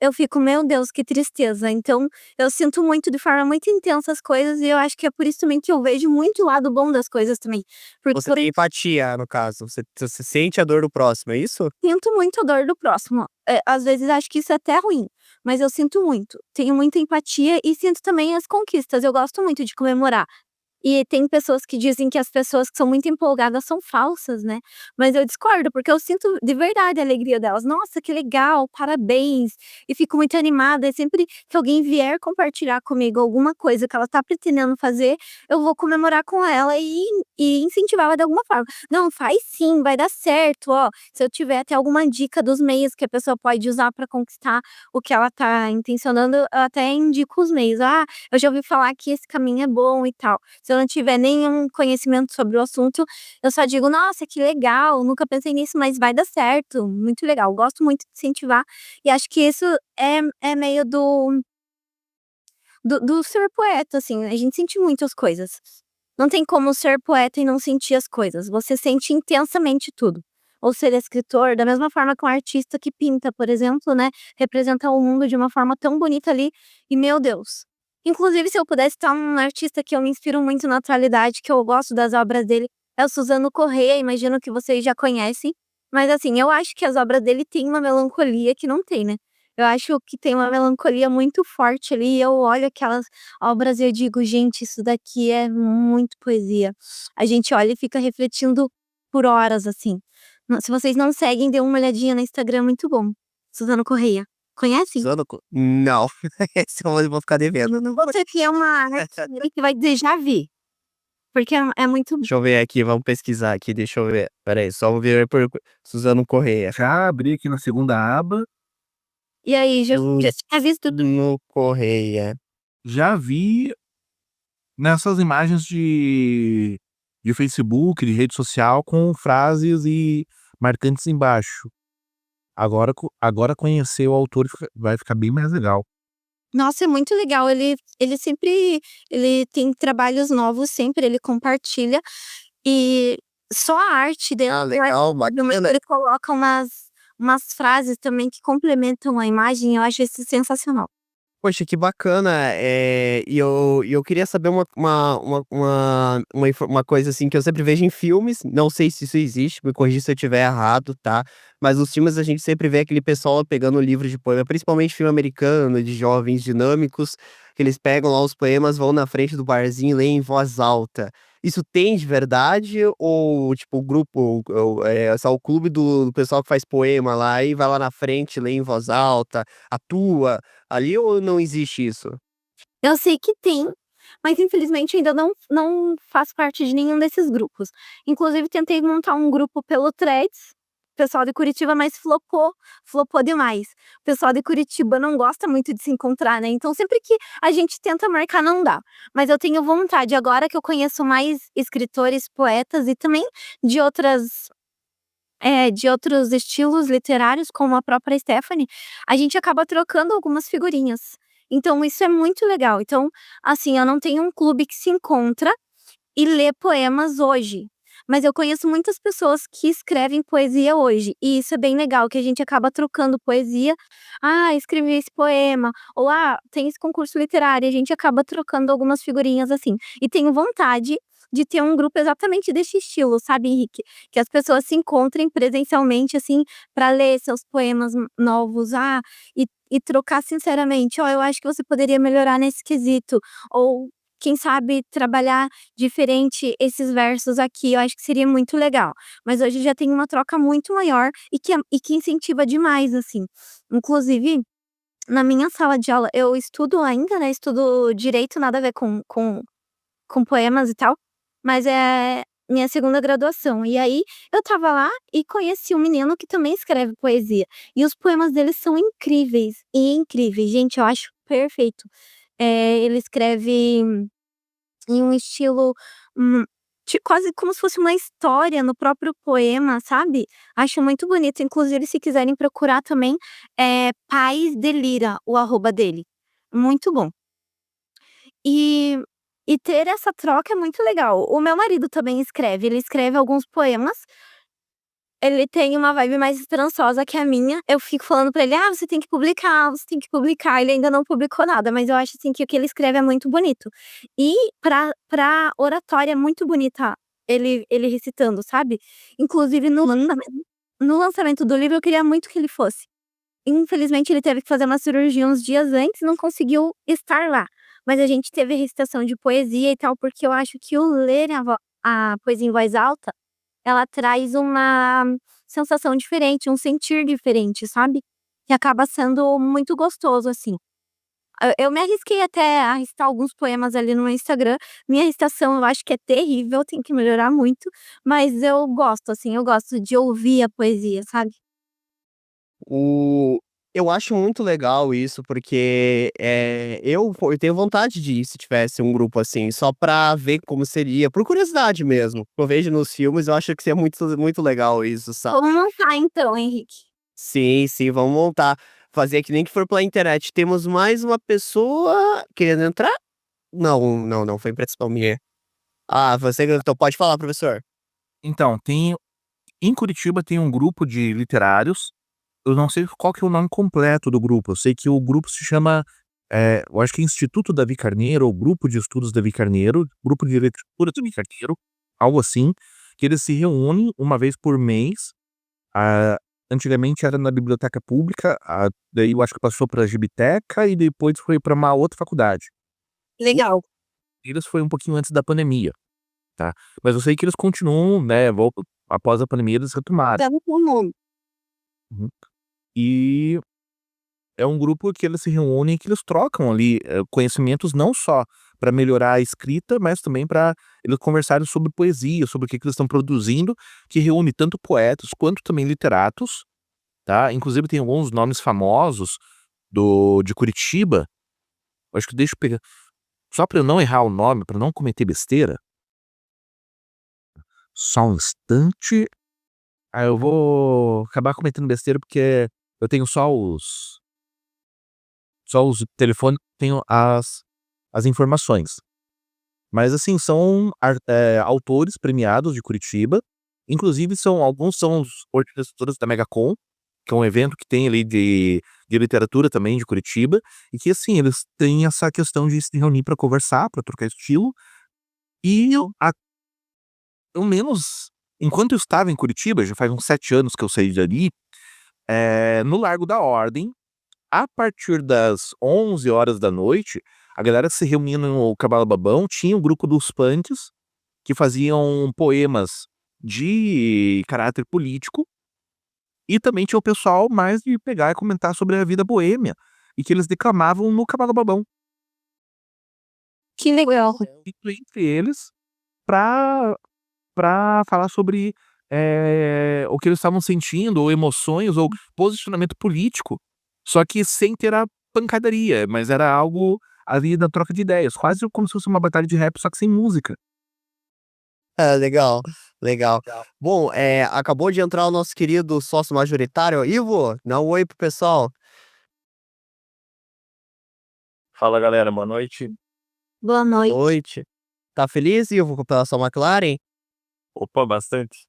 eu fico: "Meu Deus, que tristeza". Então, eu sinto muito de forma muito intensa as coisas e eu acho que é por isso também que eu vejo muito o lado bom das coisas também. Porque Você tem empatia, no caso. Você sente a dor do próximo, é isso? sinto muito a dor do próximo. Às vezes acho que isso é até ruim, mas eu sinto muito. Tenho muita empatia e sinto também as conquistas. Eu gosto muito de comemorar. E tem pessoas que dizem que as pessoas que são muito empolgadas são falsas, né. Mas eu discordo, porque eu sinto de verdade a alegria delas. "Nossa, que legal, parabéns", e fico muito animada, e sempre que alguém vier compartilhar comigo alguma coisa que ela tá pretendendo fazer, eu vou comemorar com ela e incentivá-la de alguma forma. "Não, faz sim, vai dar certo, ó". Se eu tiver até alguma dica dos meios que a pessoa pode usar pra conquistar o que ela tá intencionando, eu até indico os meios. Eu já ouvi falar que esse caminho é bom e tal". Se eu não tiver nenhum conhecimento sobre o assunto, eu só digo: "Nossa, que legal, nunca pensei nisso, mas vai dar certo, muito legal". Gosto muito de incentivar e acho que isso é meio do ser poeta, assim, a gente sente muito as coisas. Não tem como ser poeta e não sentir as coisas, você sente intensamente tudo. Ou ser escritor, da mesma forma que um artista que pinta, por exemplo, né, representa o mundo de uma forma tão bonita ali, e meu Deus. Inclusive, se eu pudesse citar um artista que eu me inspiro muito na atualidade, que eu gosto das obras dele, é o Suzano Corrêa, imagino que vocês já conhecem. Mas assim, eu acho que as obras dele têm uma melancolia que não tem, né. Eu acho que tem uma melancolia muito forte ali, e eu olho aquelas obras e eu digo: "Gente, isso daqui é muito poesia". A gente olha e fica refletindo por horas, assim. Se vocês não seguem, dê uma olhadinha no Instagram, é muito bom. Suzano Corrêa. Conhecem? Usando não, esse eu vou ficar devendo, não. Você que é uma artista que vai dizer: "Já vi", porque é muito. Deixa eu ver aqui, vamos pesquisar aqui, deixa eu ver. Espera aí, só vou ver por Suzano Corrêa. Já abri aqui na segunda aba, E aí, já tinha visto? Suzano Corrêa. já vi nessas imagens de Facebook, de rede social, com frases e marcantes embaixo. Agora conhecer o autor vai ficar bem mais legal. Nossa, é muito legal, ele sempre ele tem trabalhos novos sempre, ele compartilha, e só a arte dele, Legal, bacana. ele coloca umas frases também que complementam a imagem, eu acho isso sensacional. Poxa, que bacana, e eu queria saber uma coisa, assim, que eu sempre vejo em filmes, não sei se isso existe, me corrija se eu estiver errado, tá, mas nos filmes a gente sempre vê aquele pessoal pegando livro de poema, principalmente filme americano, de jovens dinâmicos, que eles pegam lá os poemas, vão na frente do barzinho e leem em voz alta. Isso tem de verdade ou, tipo, o grupo, só o clube do pessoal que faz poema lá e vai lá na frente, lê em voz alta, atua? Ali ou não existe isso? Eu sei que tem, mas infelizmente ainda não faço parte de nenhum desses grupos. Inclusive tentei montar um grupo pelo Threads, pessoal de Curitiba, mas flopou demais. O pessoal de Curitiba não gosta muito de se encontrar, né, então sempre que a gente tenta marcar não dá. Mas eu tenho vontade, agora que eu conheço mais escritores, poetas e também de de outros estilos literários, como a própria Stephanie, a gente acaba trocando algumas figurinhas. Então isso é muito legal. Então, assim, eu não tenho um clube que se encontra e lê poemas hoje, mas eu conheço muitas pessoas que escrevem poesia hoje, e isso é bem legal, que a gente acaba trocando poesia. Escrevi esse poema", ou tem esse concurso literário", e a gente acaba trocando algumas figurinhas assim. E tenho vontade de ter um grupo exatamente desse estilo, sabe, Henrique? Que as pessoas se encontrem presencialmente, assim, para ler seus poemas novos, e trocar sinceramente: "Ó, eu acho que você poderia melhorar nesse quesito", ou quem sabe trabalhar diferente esses versos aqui, eu acho que seria muito legal. Mas hoje já tem uma troca muito maior e que incentiva demais, assim. Inclusive, na minha sala de aula eu estudo ainda, né, estudo direito, nada a ver com poemas e tal, mas é minha segunda graduação. E aí, eu estava lá e conheci um menino que também escreve poesia, e os poemas dele são incríveis, incríveis. Gente, eu acho perfeito. Ele escreve em um estilo, hum, quase como se fosse uma história no próprio poema, sabe. Acho muito bonito, inclusive se quiserem procurar também, Paz Delira, o arroba dele. Muito bom. E e ter essa troca é muito legal. O meu marido também escreve, ele escreve alguns poemas, ele tem uma vibe mais esperançosa que a minha. Eu fico falando pra ele: "Ah, você tem que publicar, você tem que publicar", ele ainda não publicou nada, mas eu acho, assim, que o que ele escreve é muito bonito. E pra oratória é muito bonita ele recitando, sabe. Inclusive no lançamento do livro eu queria muito que ele fosse. Infelizmente ele teve que fazer uma cirurgia uns dias antes e não conseguiu estar lá. Mas a gente teve recitação de poesia e tal, porque eu acho que o ler a poesia em voz alta, ela traz uma sensação diferente, um sentir diferente, sabe. Que acaba sendo muito gostoso, assim. Eu me arrisquei até a recitar alguns poemas ali no Instagram. Minha recitação eu acho que é terrível, tem que melhorar muito, mas eu gosto, assim, eu gosto de ouvir a poesia, sabe. O eu acho muito legal isso, porque, eu tenho vontade de ir se tivesse um grupo assim, só pra ver como seria, por curiosidade mesmo. Eu vejo nos filmes, eu acho que seria muito legal isso, sabe. Vamos montar então, Henrique. Sim, sim, vamos montar. Fazer que nem que for pela internet. Temos mais uma pessoa querendo entrar? Não, não, não, foi impressão minha. Ah, você então pode falar, professor. Então, em Curitiba tem um grupo de literários, eu não sei qual que é o nome completo do grupo, eu sei que o grupo se chama, eu acho que é Instituto Davi Carneiro ou Grupo de Estudos Davi Carneiro, Grupo de Literatura Davi Carneiro, algo assim, que eles se reúnem uma vez por mês. Antigamente era na biblioteca pública, daí eu acho que passou pra Gibiteca e depois foi pra uma outra faculdade. Legal. Eles foi um pouquinho antes da pandemia, tá. Mas eu sei que eles continuam, né, após a pandemia eles retomaram. Vamos com o nome. Uhum. E é um grupo que eles se reúnem, que eles trocam ali, conhecimentos não só para melhorar a escrita, mas também para eles conversarem sobre poesia, sobre o que eles estão produzindo, que reúne tanto poetas quanto também literatos, tá. Inclusive tem alguns nomes famosos de Curitiba, eu acho que deixa eu pegar só para eu não errar o nome, para não cometer besteira, só um instante. Eu vou acabar cometendo besteira, porque eu tenho só os telefones, tenho as informações. Mas assim, são autores premiados de Curitiba, inclusive alguns são os organizadores da Megacon, que é um evento que tem ali de literatura também de Curitiba, e que assim, eles têm essa questão de se reunir para conversar, para trocar estilo, e pelo menos enquanto eu estava em Curitiba, já faz uns 7 anos que eu saí dali, no Largo da Ordem, a partir das 11 horas da noite, a galera se reunia no Cavalo Babão, tinha o grupo dos punks, que faziam poemas de caráter político, e também tinha o pessoal mais de pegar e comentar sobre a vida boêmia, e que eles declamavam no Cavalo Babão. Que legal. Entre eles, pra pra falar sobre, o que eles estavam sentindo, ou emoções, ou posicionamento político, só que sem ter a pancadaria, mas era algo ali da troca de ideias, quase como se fosse uma batalha de rap, só que sem música. Ah, legal, legal. Bom, acabou de entrar o nosso querido sócio majoritário, Ivo, dá um oi pro pessoal. Fala galera, boa noite. Boa noite. Noite. Tá feliz, Ivo, pela sua McLaren? Opa, bastante.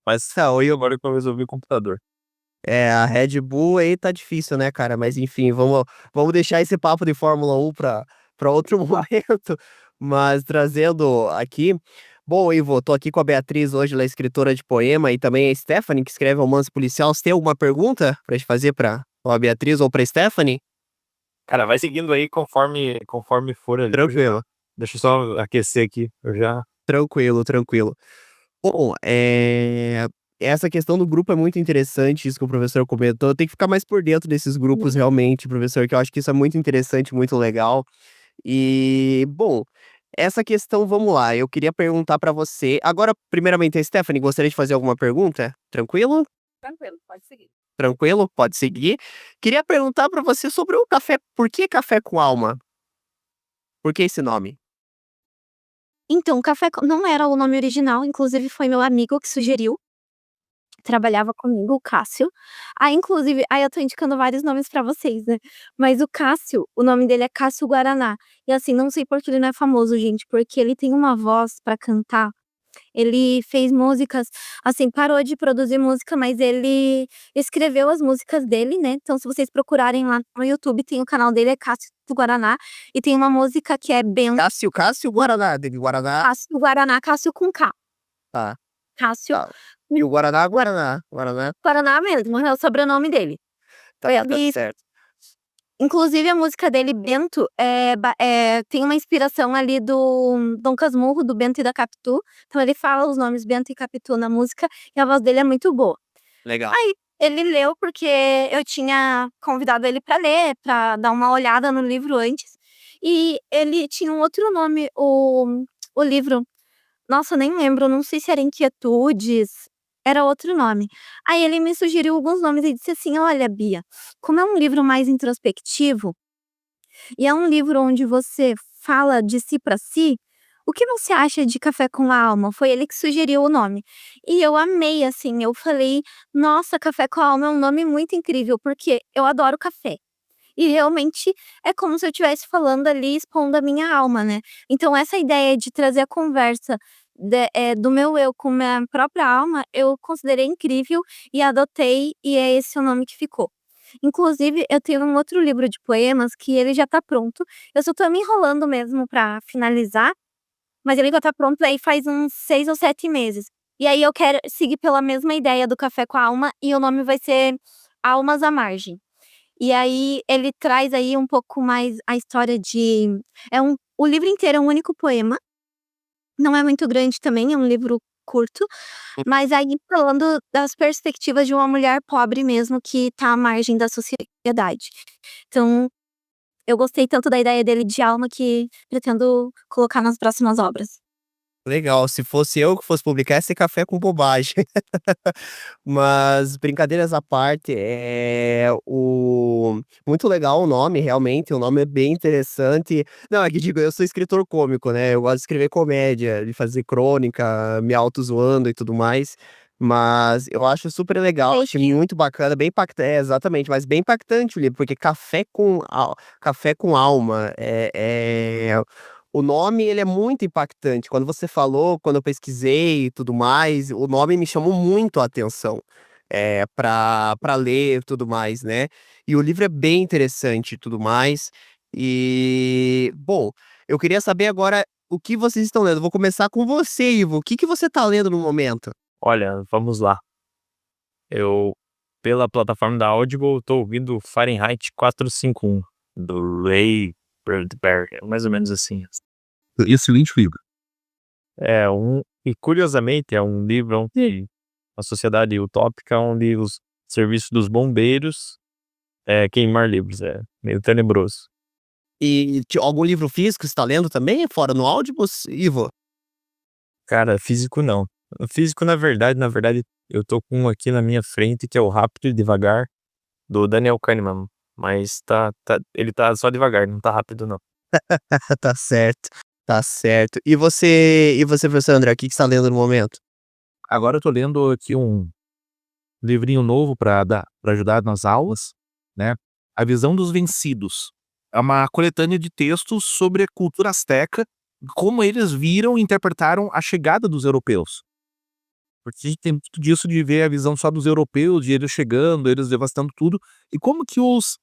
Mas Oi, agora que eu resolvi o computador. a Red Bull aí tá difícil, né, cara? Mas enfim, vamos deixar esse papo de Fórmula 1 pra outro momento. Mas trazendo aqui, Bom, Ivo, tô aqui com a Beatriz hoje, ela é escritora de poema, e também a Stephanie, que escreve romance policial. Você tem alguma pergunta pra gente fazer pra a Beatriz ou pra Stephanie? Cara, vai seguindo aí conforme for ali. Tranquilo, Deixa eu só aquecer aqui. Eu já. tranquilo, tranquilo. Bom, essa questão do grupo é muito interessante, isso que o professor comentou. Tem que ficar mais por dentro desses grupos realmente, professor, que eu acho que isso é muito interessante, muito legal. E, bom, essa questão, vamos lá, eu queria perguntar pra você. Agora, primeiramente, a Stephanie, gostaria de fazer alguma pergunta? Tranquilo? Tranquilo, pode seguir. Tranquilo? Pode seguir. Queria perguntar pra você sobre o café. Por que café com alma? Por que esse nome? Então, não era o nome original, inclusive foi meu amigo que sugeriu. Trabalhava comigo, o Cássio. Inclusive, eu tô indicando vários nomes pra vocês, né? Mas o Cássio, o nome dele é Cássio Guaraná. E assim, não sei por que ele não é famoso, gente, porque ele tem uma voz pra cantar. Ele fez músicas, assim, parou de produzir música, mas ele escreveu as músicas dele, né? Então, se vocês procurarem lá no YouTube, tem o canal dele, é Cássio Guaraná. E tem uma música que é Cássio Guaraná, dele, Guaraná. Cássio Guaraná, Cássio com K. Tá, Cássio tá. E o Guaraná, Guaraná. Guaraná mesmo, é o sobrenome dele. Tá, tá E, certo. inclusive, a música dele, Bento, tem uma inspiração ali do Dom Casmurro, do Bento e da Capitu. Então, ele fala os nomes Bento e Capitu na música e a voz dele é muito boa. Legal. Aí, ele leu porque eu tinha convidado ele pra ler, pra dar uma olhada no livro antes. E ele tinha um outro nome, o livro. Nossa, eu nem lembro, não sei se era Inquietudes, era outro nome. Aí ele me sugeriu alguns nomes e disse assim: "Olha, Bia, como é um livro mais introspectivo, e é um livro onde você fala de si pra si, o que você acha de Café com a Alma?" Foi ele que sugeriu o nome. E eu amei, assim, eu falei: "Nossa, Café com a Alma é um nome muito incrível", porque eu adoro café. E realmente é como se eu estivesse falando ali, expondo a minha alma, né. Então essa ideia de trazer a conversa do meu eu com minha própria alma, eu considerei incrível e adotei, e é esse o nome que ficou. Inclusive, eu tenho um outro livro de poemas que ele já tá pronto, eu só tô me enrolando mesmo pra finalizar, mas ele já tá pronto aí faz uns 6 ou 7 meses. E aí eu quero seguir pela mesma ideia do Café com a Alma, e o nome vai ser Almas à Margem. E aí ele traz aí um pouco mais a história de o livro inteiro é um único poema, não é muito grande também, é um livro curto, mas aí falando das perspectivas de uma mulher pobre mesmo que tá à margem da sociedade. Então, eu gostei tanto da ideia dele de alma que pretendo colocar nas próximas obras. Legal, se fosse eu que fosse publicar, ia ser café com bobagem. Mas brincadeiras à parte, muito legal o nome, realmente, o nome é bem interessante. Não, é que digo, eu sou escritor cômico, né, eu gosto de escrever comédia, de fazer crônica, me auto-zoando e tudo mais, mas eu acho super legal, achei muito bacana, bem impactante, exatamente, mas bem impactante o livro, porque café com alma, o nome, ele é muito impactante. Quando você falou, quando eu pesquisei e tudo mais, o nome me chamou muito a atenção, pra ler e tudo mais, né. E o livro é bem interessante e tudo mais. E, bom, eu queria saber agora o que vocês estão lendo. Vou começar com você, Ivo. O que que você tá lendo no momento? Olha, vamos lá. Eu, pela plataforma da Audible, tô ouvindo Fahrenheit 451, do Ray Bradbury, mais ou menos assim. Excelente livro. E curiosamente é um livro onde a sociedade utópica, onde os serviços dos bombeiros é queimar livros, é meio tenebroso. E algum livro físico você tá lendo também, fora no Audible, Ivo? Cara, físico não. Físico, na verdade, eu tô com um aqui na minha frente, que é o Rápido e Devagar, do Daniel Kahneman, mas ele tá só devagar, não tá rápido não. Tá certo, tá certo. E você, professor André, o que que você tá lendo no momento? Agora eu tô lendo aqui um livrinho novo para ajudar nas aulas, né? A Visão dos Vencidos. É uma coletânea de textos sobre a cultura asteca, como eles viram e interpretaram a chegada dos europeus. Porque a gente tem muito disso de ver a visão só dos europeus, de eles chegando, eles devastando tudo, e como que os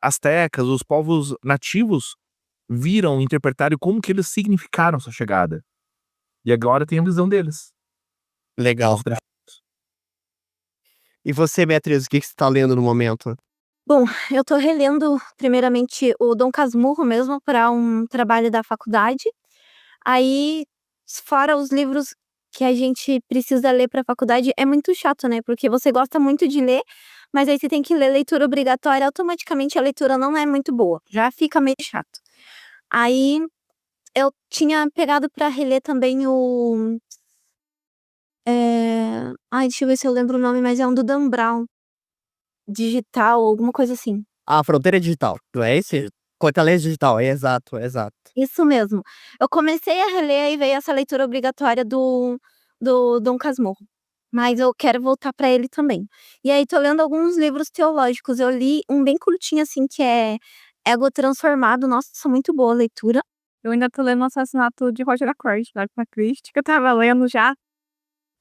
astecas, os povos nativos, viram, interpretaram e como que eles significaram essa chegada. E agora tem a visão deles. Legal. E você, Beatriz, o que você tá lendo no momento? Bom, eu tô relendo primeiramente o Dom Casmurro mesmo para um trabalho da faculdade. Aí, fora os livros que a gente precisa ler pra faculdade, é muito chato, né? Porque você gosta muito de ler, mas aí você tem que ler leitura obrigatória, automaticamente a leitura não é muito boa. Já fica meio chato. Aí eu tinha pegado pra reler também o. Ai, deixa eu ver se eu lembro o nome, mas é um do Dan Brown. Digital, alguma coisa assim. Ah, Fronteira Digital, não é esse? Fortaleza Digital, é exato, é exato. Isso mesmo. Eu comecei a reler e veio essa leitura obrigatória do Dom Casmurro. Mas eu quero voltar pra ele também. E aí tô lendo alguns livros teológicos. Eu li um bem curtinho, assim, que é Ego Transformado. Nossa, muito boa a leitura. Eu ainda tô lendo o Assassinato de Roger Ackroyd, da Agatha Christie, que eu tava lendo já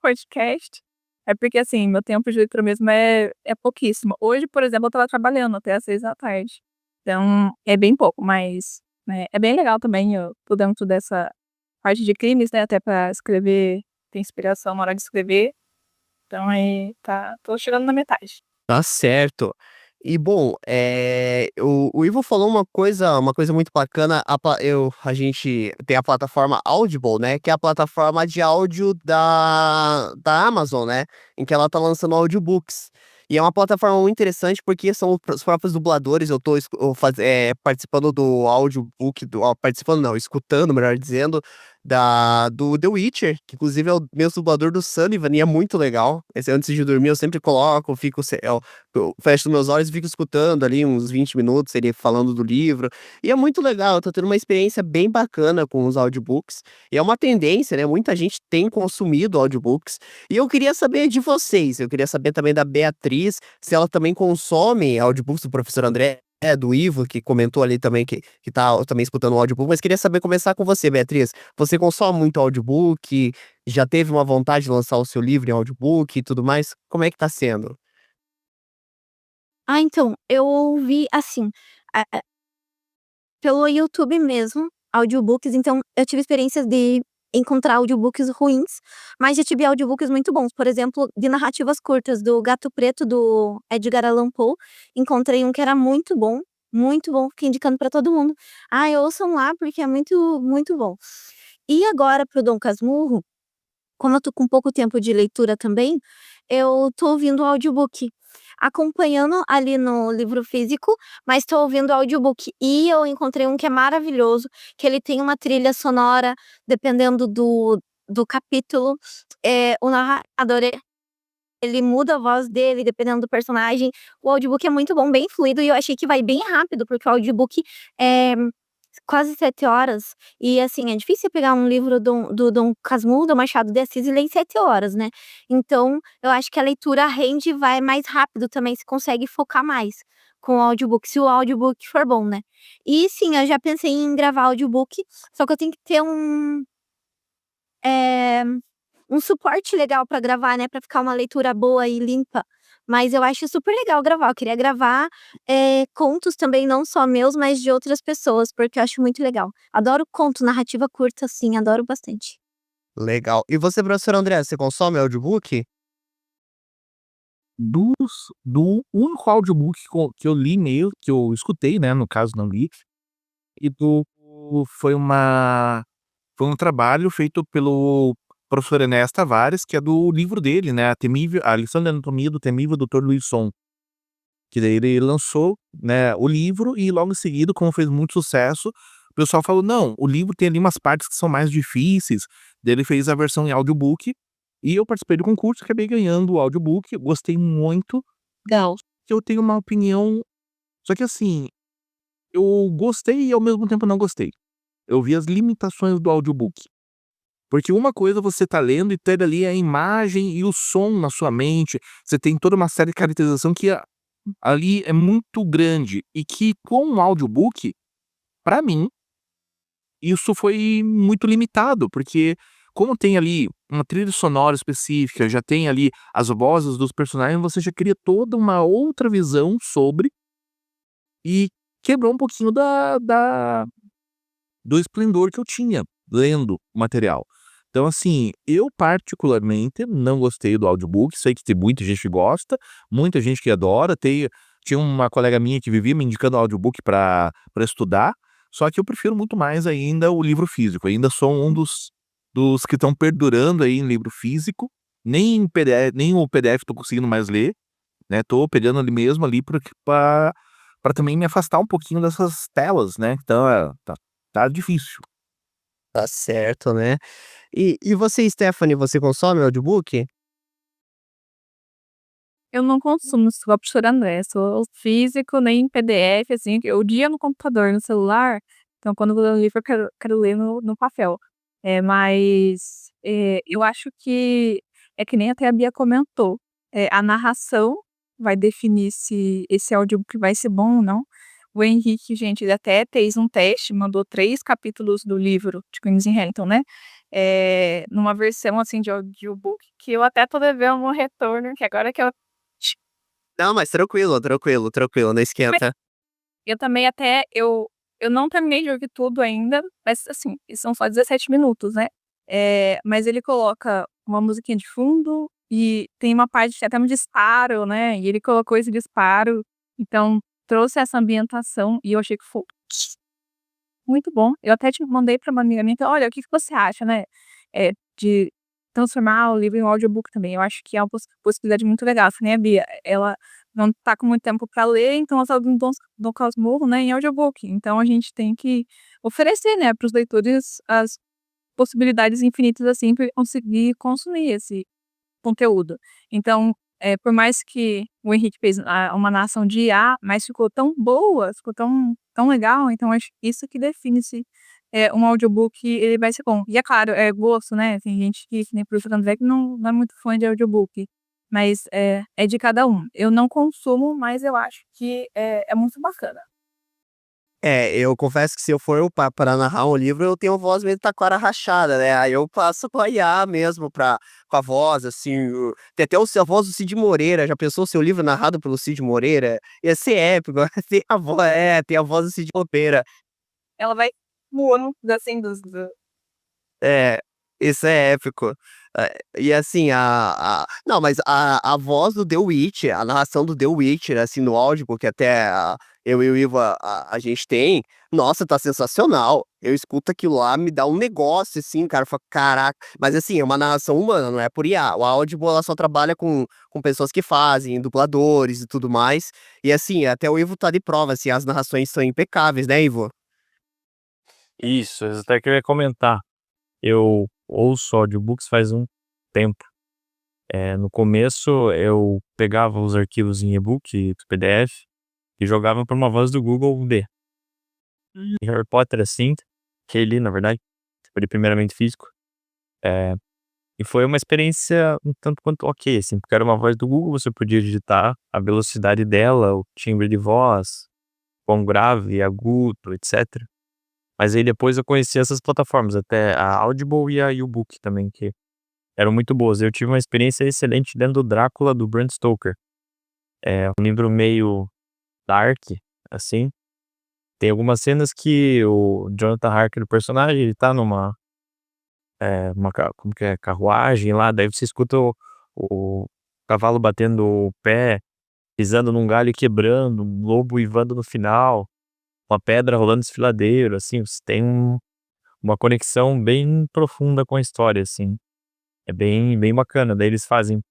podcast. É porque, assim, meu tempo de leitura mesmo é pouquíssimo. Hoje, por exemplo, eu tava trabalhando até às 6 da tarde. Então, é bem pouco, mas né, é bem legal também. Eu tô dentro dessa parte de crimes, né? Até pra escrever, ter inspiração na hora de escrever. Então, aí tô chegando na metade. Tá certo. E bom, o Ivo falou uma coisa muito bacana. A gente tem a plataforma Audible, né? Que é a plataforma de áudio da Amazon, né? Em que ela tá lançando audiobooks. E é uma plataforma muito interessante porque são os próprios dubladores. Eu tô participando do audiobook, participando não, escutando, melhor dizendo, do The Witcher, que inclusive é o meu dublador do Sullivan e é muito legal. Antes de dormir eu sempre coloco, eu fecho meus olhos e fico escutando ali uns 20 minutos, ele falando do livro. E é muito legal, eu tô tendo uma experiência bem bacana com os audiobooks. E é uma tendência, né? Muita gente tem consumido audiobooks. E eu queria saber de vocês, eu queria saber também da Beatriz, se ela também consome audiobooks do professor André. Do Ivo, que comentou ali também que tá também escutando o audiobook, mas queria saber, começar com você, Beatriz. Você consome muito audiobook? Já teve uma vontade de lançar o seu livro em audiobook e tudo mais? Como é que tá sendo? Então, eu ouvi, assim, pelo YouTube mesmo, audiobooks, então eu tive experiências de encontrar audiobooks ruins, mas já tive audiobooks muito bons, por exemplo, de narrativas curtas, do Gato Preto, do Edgar Allan Poe, encontrei um que era muito bom, fiquei indicando pra todo mundo. "Ai, ouçam lá, porque é muito, muito bom". E agora pro Dom Casmurro, como eu tô com pouco tempo de leitura também, eu tô ouvindo o audiobook, acompanhando ali no livro físico, mas tô ouvindo o audiobook. E eu encontrei um que é maravilhoso, que ele tem uma trilha sonora, dependendo do capítulo, o narrador, ele muda a voz dele dependendo do personagem. O audiobook é muito bom, bem fluido, e eu achei que vai bem rápido, porque o audiobook é quase 7 horas, e assim, é difícil pegar um livro do Dom Casmurro, do Machado de Assis, e ler em 7 horas, né. Então, eu acho que a leitura rende e vai mais rápido também, você consegue focar mais com o audiobook, se o audiobook for bom, né. E sim, eu já pensei em gravar audiobook, só que eu tenho que ter eh, um suporte legal pra gravar, né, pra ficar uma leitura boa e limpa. Mas eu acho super legal gravar, eu queria gravar, contos também, não só meus, mas de outras pessoas, porque eu acho muito legal. Adoro conto, narrativa curta, assim, adoro bastante. Legal. E você, professor André, você consome audiobook? Do único audiobook que eu li meio, que eu escutei, né, no caso não li, e foi um trabalho feito pelo professor Enéas Tavares, que é do livro dele, né, a lição de anatomia do temível Dr. Luisson, que daí ele lançou, né, o livro e logo em seguida, como fez muito sucesso, o pessoal falou: "Não, o livro tem ali umas partes que são mais difíceis", daí ele fez a versão em audiobook, e eu participei do concurso, acabei ganhando o audiobook, gostei muito. Legal. Que eu tenho uma opinião, só que assim, eu gostei e ao mesmo tempo não gostei. Eu vi as limitações do audiobook. Porque uma coisa você tá lendo e ter ali a imagem e o som na sua mente, você tem toda uma série de caracterização que ali é muito grande, e que com o audiobook, pra mim, isso foi muito limitado, porque como tem ali uma trilha sonora específica, já tem ali as vozes dos personagens, você já cria toda uma outra visão sobre, e quebrou um pouquinho do esplendor que eu tinha lendo o material. Então, assim, eu particularmente não gostei do audiobook, sei que tem muita gente que gosta, muita gente que adora, tinha uma colega minha que vivia me indicando audiobook para estudar, só que eu prefiro muito mais ainda o livro físico, ainda sou um dos que estão perdurando aí em livro físico, nem o PDF tô conseguindo mais ler, né, tô pegando ali mesmo ali pra também me afastar um pouquinho dessas telas, né, então, tá difícil. Tá certo, né. E você, Stephanie, você consome audiobook? Eu não consumo, sou a professora André, sou físico, nem PDF, assim, eu odio no computador, no celular, então quando eu vou ler um livro eu quero ler no papel. Mas, eu acho que é que nem até a Bia comentou, a narração vai definir se esse audiobook vai ser bom ou não. O Henrique, gente, ele até fez um teste, mandou 3 capítulos do livro de Queen's in Hamilton, né, numa versão, assim, de audiobook que eu até tô devendo um retorno, que agora que eu Não, mas tranquilo, tranquilo, tranquilo, não Mas esquenta. eu também até eu não terminei de ouvir tudo ainda, mas assim, são só 17 minutos, né. Mas ele coloca uma musiquinha de fundo e tem uma parte que tem até um disparo, né, e ele colocou esse disparo, então trouxe essa ambientação e eu achei que foi muito bom. Eu até te mandei pra uma amiga minha, então: "Olha, o que que você acha, né, de transformar o livro em um audiobook também?". Eu acho que é uma possibilidade muito legal, que nem a Bia, ela não tá com muito tempo pra ler, então ela tá ouvindo Dom Casmurro, né, em audiobook. Então a gente tem que oferecer, né, para os leitores as possibilidades infinitas, assim, pra ele conseguir consumir esse conteúdo. Então, por mais que o Henrique fez uma narração de IA, mas ficou tão boa, ficou tão legal, então acho que isso que define se, um audiobook ele vai ser bom. E é claro, é gosto, né, tem gente que nem o professor André que não é muito fã de audiobook, mas, é de cada um. Eu não consumo, mas eu acho que é muito bacana. Eu confesso que se eu for pra narrar um livro, eu tenho voz meio taquara rachada, né, aí eu passo com a IA mesmo com a voz, assim, tem até a voz do Cid Moreira, já pensou o seu livro narrado pelo Cid Moreira? Ia ser épico, tem a voz do Cid Moreira. Ela vai voando, assim, É, isso é épico. E assim, não, mas a voz do The Witcher, a narração do The Witcher, assim, no áudio, porque até eu e o Iva, a gente tem, nossa, tá sensacional. Eu escuto aquilo lá, me dá um negócio, assim, cara, eu falo: "Caraca", mas assim, é uma narração humana, não é por IA. O Audible, ela só trabalha com pessoas que fazem, dubladores e tudo mais. E assim, até o Ivo tá de prova, assim, as narrações são impecáveis, né, Ivo? Isso, eu até queria comentar. Eu ouço audiobooks faz um tempo. No começo eu pegava os arquivos em e-book e PDF e jogava para uma voz do Google ler. E Harry Potter assim, que li na verdade, eu li primeiramente físico, eh, e foi uma experiência um tanto quanto ok, assim, porque era uma voz do Google, você podia digitar a velocidade dela, o timbre de voz, quão grave, agudo, etcétera. Mas aí depois eu conheci essas plataformas, até a Audible e a YouBook também, que eram muito boas. Eu tive uma experiência excelente lendo o Drácula do Bram Stoker. É um livro meio dark, assim. Tem algumas cenas que o Jonathan Harker, o personagem, ele tá numa, como que é, carruagem lá, daí você escuta o cavalo batendo o pé, pisando num galho e quebrando, um lobo uivando no final, uma pedra rolando desfiladeiro, assim, você tem uma conexão bem profunda com a história, assim. É bem bacana. Daí eles fazem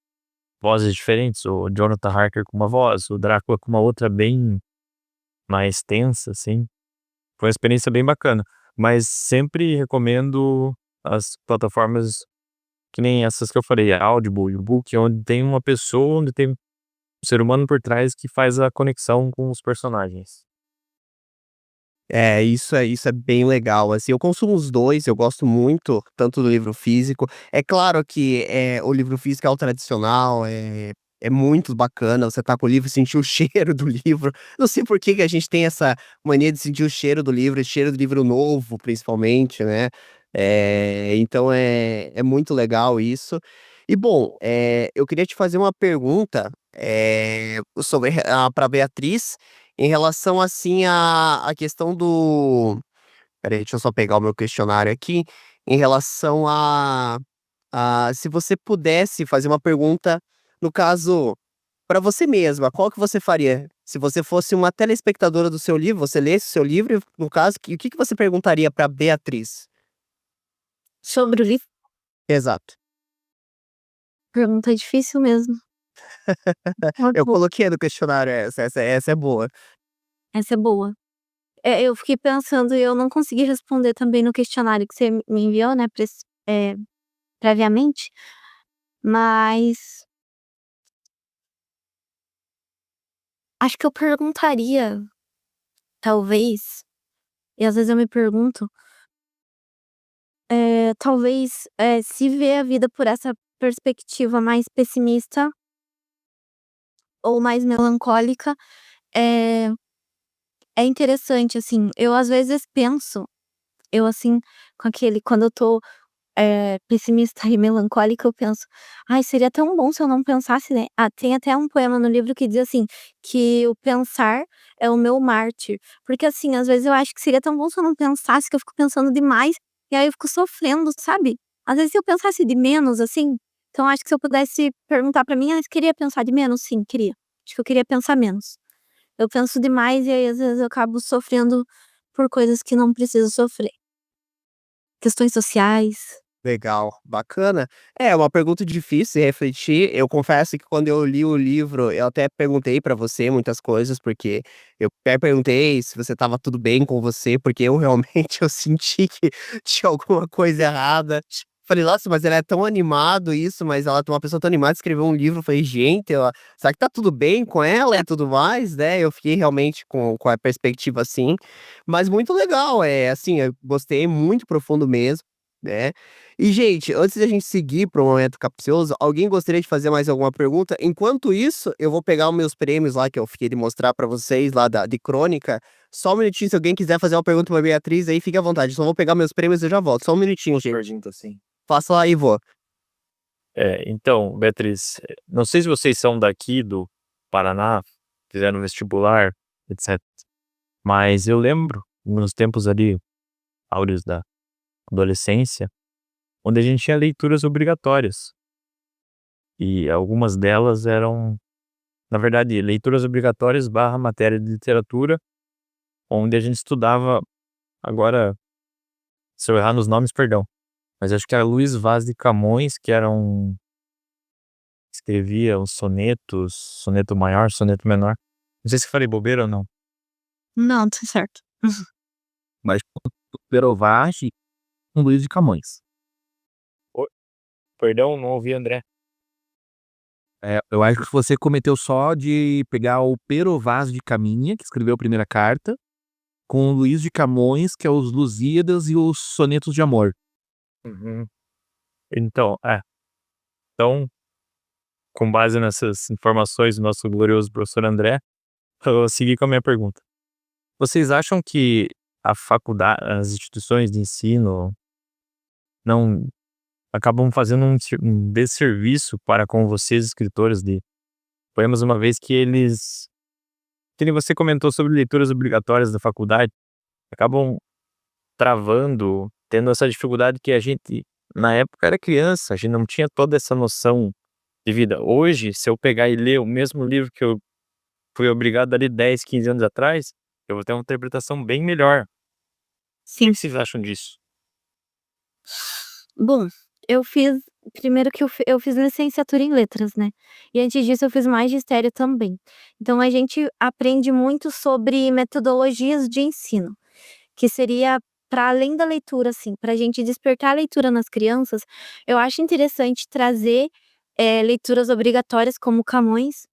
vozes diferentes, o Jonathan Harker com uma voz, o Drácula com uma outra bem mais tensa, assim. Foi uma experiência bem bacana, mas sempre recomendo as plataformas que nem essas que eu falei, a Audible, o Book, onde tem uma pessoa, onde tem um ser humano por trás que faz a conexão com os personagens. Isso é bem legal, assim, eu consumo os 2, eu gosto muito, tanto do livro físico. É claro que, o livro físico é o tradicional, é muito bacana você tá com o livro e sentir o cheiro do livro. Não sei por que que a gente tem essa mania de sentir o cheiro do livro novo, principalmente, né. Então é muito legal isso. E bom, eu queria te fazer uma pergunta, sobre pra Beatriz, em relação, assim, à questão do espera aí, deixa eu só pegar o meu questionário aqui. em relação se você pudesse fazer uma pergunta, no caso, para você mesma, qual que você faria? Se você fosse uma telespectadora do seu livro, você lesse o seu livro, no caso, o que que você perguntaria para Beatriz? Sobre o livro, Exato. pergunta difícil mesmo. Eu coloquei no questionário essa é boa. Essa é boa. Eu fiquei pensando e eu não consegui responder também no questionário que você me enviou, né, previamente, mas acho que eu perguntaria, talvez, e às vezes eu me pergunto, talvez, se ver a vida por essa perspectiva mais pessimista ou mais melancólica, é é interessante, assim. Eu às vezes penso, assim, com aquele quando eu tô pessimista e melancólica, eu penso: "Ai, seria tão bom se eu não pensasse, né". Ah, tem até um poema no livro que diz assim, que o pensar é o meu mártir. Porque, assim, às vezes eu acho que seria tão bom se eu não pensasse, que eu fico pensando demais, e aí eu fico sofrendo, sabe. Às vezes se eu pensasse de menos, assim, então acho que se eu pudesse perguntar pra mim: "Ah, você queria pensar de menos?" Sim, queria. Acho que eu queria pensar menos. Eu penso demais e aí às vezes eu acabo sofrendo por coisas que não preciso sofrer. Questões sociais. Legal, bacana. É uma pergunta difícil de refletir. Eu confesso que quando eu li o livro, eu até perguntei pra você muitas coisas, porque eu até perguntei se você estava tudo bem com você, porque eu realmente eu senti que tinha alguma coisa errada. Falei: "Nossa, mas ela é tão animado isso, mas ela é uma pessoa tão animada, escreveu um livro". Falei: "Gente, ela será que tá tudo bem com ela e tudo mais", né. Eu fiquei realmente com a perspectiva assim, mas muito legal, assim, eu gostei, muito profundo mesmo, né. E, gente, antes da gente seguir para o momento capcioso, alguém gostaria de fazer mais alguma pergunta? Enquanto isso, eu vou pegar os meus prêmios lá, que eu fiquei de mostrar pra vocês lá de crônica. Só um minutinho, se alguém quiser fazer uma pergunta pra Beatriz aí, fique à vontade. Só vou pegar meus prêmios e eu já volto. Só um minutinho, gente. Pergunta assim. Faça lá, Ivo. Então, Beatriz, não sei se vocês são daqui do Paraná, fizeram vestibular, etc. Mas eu lembro, nos tempos ali áureos da adolescência, onde a gente tinha leituras obrigatórias. E algumas delas eram, na verdade, leituras obrigatórias barra matéria de literatura, onde a gente estudava, agora, se eu errar nos nomes, perdão, mas acho que era Luís Vaz de Camões, que era escrevia os sonetos, soneto maior, soneto menor. Não sei se eu falei bobeira ou não. Não, tá certo. Mas Perovage com Luís de Camões. Perdão, não ouvi, André. Eu acho que você cometeu só de pegar o Pero Vaz de Caminha, que escreveu a primeira carta, com o Luís de Camões, que é os Lusíadas e os Sonetos de Amor. Uhum. Então, então, com base nessas informações do nosso glorioso professor André, eu vou seguir com a minha pergunta. Vocês acham que as instituições de ensino não acabam fazendo um desserviço para com vocês, escritores de poemas, uma vez que eles, que nem você comentou sobre leituras obrigatórias da faculdade, acabam travando, tendo essa dificuldade que a gente, na época, era criança, a gente não tinha toda essa noção de vida. Hoje, se eu pegar e ler o mesmo livro que eu fui obrigado a ler 10, 15 anos atrás, eu vou ter uma interpretação bem melhor. O Sim. que vocês acham disso? Bom, eu fiz primeiro que eu fiz licenciatura em letras, né, e antes disso eu fiz magistério também. Então a gente aprende muito sobre metodologias de ensino, que seria para além da leitura, assim, pra gente despertar a leitura nas crianças, eu acho interessante trazer, leituras obrigatórias como Camões,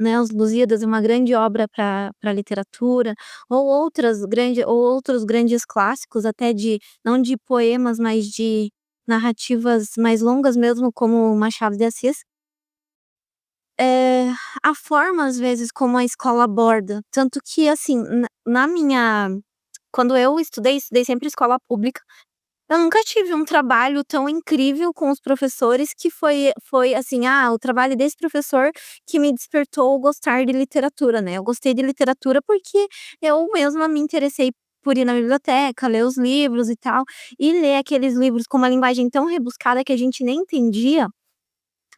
né, Os Lusíadas é uma grande obra para literatura, ou outros grandes clássicos até de não de poemas, mas de narrativas mais longas mesmo, como Machado de Assis. A forma, às vezes, como a escola aborda, tanto que, assim, na minha quando eu estudei sempre escola pública, eu nunca tive um trabalho tão incrível com os professores que foi assim, o trabalho desse professor que me despertou gostar de literatura, né. Eu gostei de literatura porque eu mesma me interessei por ir na biblioteca, ler os livros e tal, e ler aqueles livros com uma linguagem tão rebuscada que a gente nem entendia,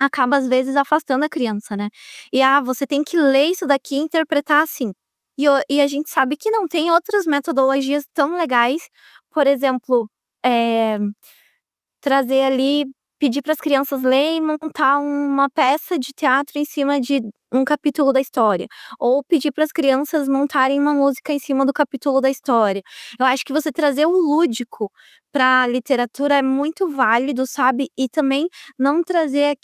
acaba às vezes afastando a criança, né. E, você tem que ler isso daqui e interpretar assim. E a gente sabe que não tem outras metodologias tão legais, por exemplo, eh trazer ali, pedir para as crianças lerem e montar uma peça de teatro em cima de um capítulo da história, ou pedir para as crianças montarem uma música em cima do capítulo da história. Eu acho que você trazer o lúdico pra literatura é muito válido, sabe, e também não trazer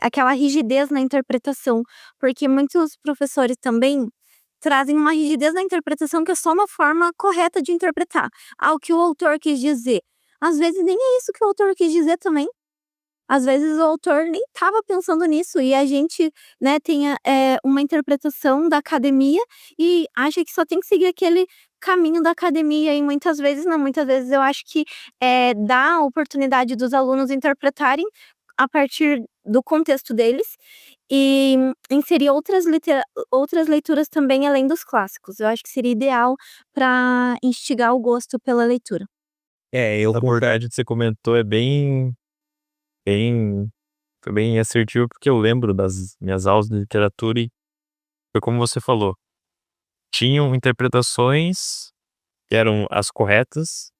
aquela rigidez na interpretação, porque muitos professores também trazem uma rigidez na interpretação que é só uma forma correta de interpretar. O que o autor quis dizer. Às vezes nem é isso que o autor quis dizer também. Às vezes o autor nem estava pensando nisso e a gente, né, tem uma interpretação da academia e acha que só tem que seguir aquele caminho da academia e muitas vezes não, muitas vezes eu acho que, dá a oportunidade dos alunos interpretarem a partir do contexto deles e inserir outras leituras também além dos clássicos. Eu acho que seria ideal para instigar o gosto pela leitura. A abordagem que você comentou é bem foi bem assertivo, porque eu lembro das minhas aulas de literatura e foi como você falou, tinham interpretações que eram as corretas,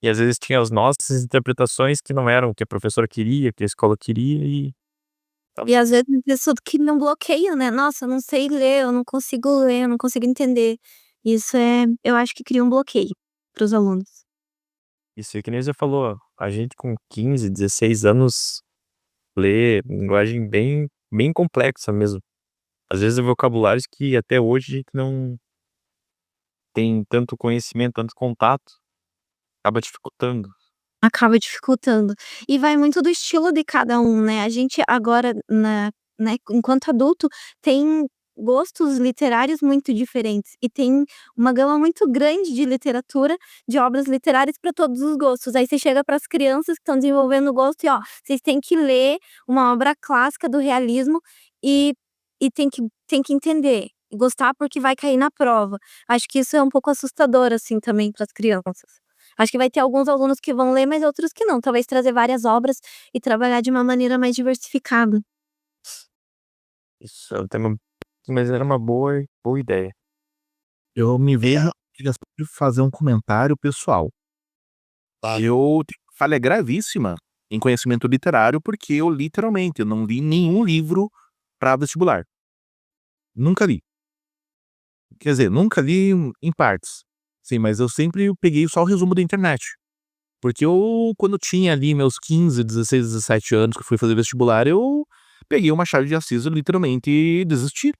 e às vezes tinha as nossas interpretações que não eram o que a professora queria, que a escola queria e E às vezes isso que não bloqueia, né, "Nossa, eu não sei ler, eu não consigo ler, eu não consigo entender". Isso eu acho que cria um bloqueio para os alunos. isso é que nem você falou, a gente com 15, 16 anos lê linguagem bem complexa mesmo. Às vezes vocabulários que até hoje a gente não tem tanto conhecimento, tanto contato, acaba dificultando. Acaba dificultando. E vai muito do estilo de cada um, né. A gente agora né, enquanto adulto, tem gostos literários muito diferentes e tem uma gama muito grande de literatura, de obras literárias para todos os gostos. Aí você chega para as crianças que estão desenvolvendo o gosto e: "Ó, vocês têm que ler uma obra clássica do realismo e tem que entender e gostar porque vai cair na prova". Acho que isso é um pouco assustador, assim, também para as crianças. Acho que vai ter alguns alunos que vão ler, mas outros que não. Talvez trazer várias obras e trabalhar de uma maneira mais diversificada. Isso é um tema, mas era uma boa ideia. Eu me vejo de fazer um comentário pessoal. Eu tenho falha gravíssima em conhecimento literário, porque eu não li nenhum livro para vestibular. Nunca li. Quer dizer, nunca li em partes. Sim, mas eu sempre peguei só o resumo da internet. Porque quando tinha ali meus 15, 16, 17 anos que eu fui fazer vestibular, eu peguei o Machado de Assis literalmente e desisti.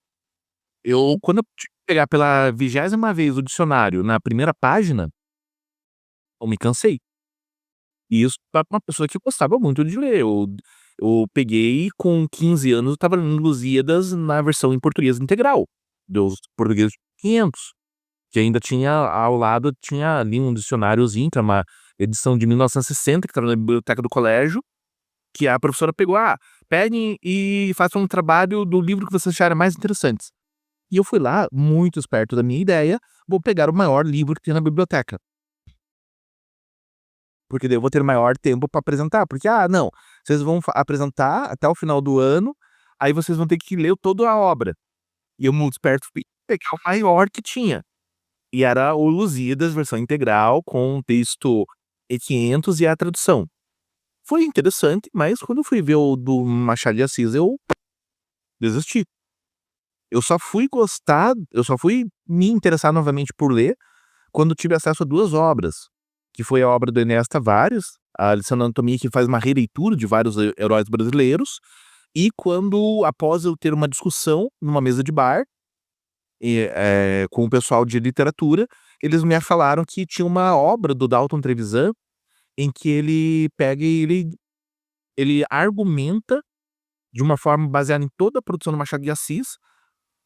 Quando eu tive que pegar pela 20ª vez o dicionário na primeira página, eu me cansei. E isso pra uma pessoa que gostava muito de ler. Eu peguei com 15 anos, eu estava lendo Lusíadas na versão em português integral, dos portugueses 500, que ainda tinha ao lado, tinha ali um dicionáriozinho, que é uma edição de 1960, que estava na biblioteca do colégio, que a professora pegou: peguem e façam um trabalho do livro que vocês acharem mais interessantes. E eu fui lá, muito esperto da minha ideia, vou pegar o maior livro que tem na biblioteca. Porque daí eu vou ter maior tempo para apresentar. Porque, não, vocês vão apresentar até o final do ano, aí vocês vão ter que ler toda a obra. E eu, muito esperto, fui pegar o maior que tinha. E era o Lusíadas, versão integral, com o texto E500 e a tradução. Foi interessante, mas quando eu fui ver o do Machado de Assis, eu desisti. Eu só fui me interessar novamente por ler quando tive acesso a 2 obras, que foi a obra do Enéas Tavares, a Lição de Anatomia, que faz uma releitura de vários heróis brasileiros, e quando, após eu ter uma discussão numa mesa de bar, com o pessoal de literatura, eles me falaram que tinha uma obra do Dalton Trevisan, em que ele pega e ele argumenta de uma forma baseada em toda a produção do Machado de Assis,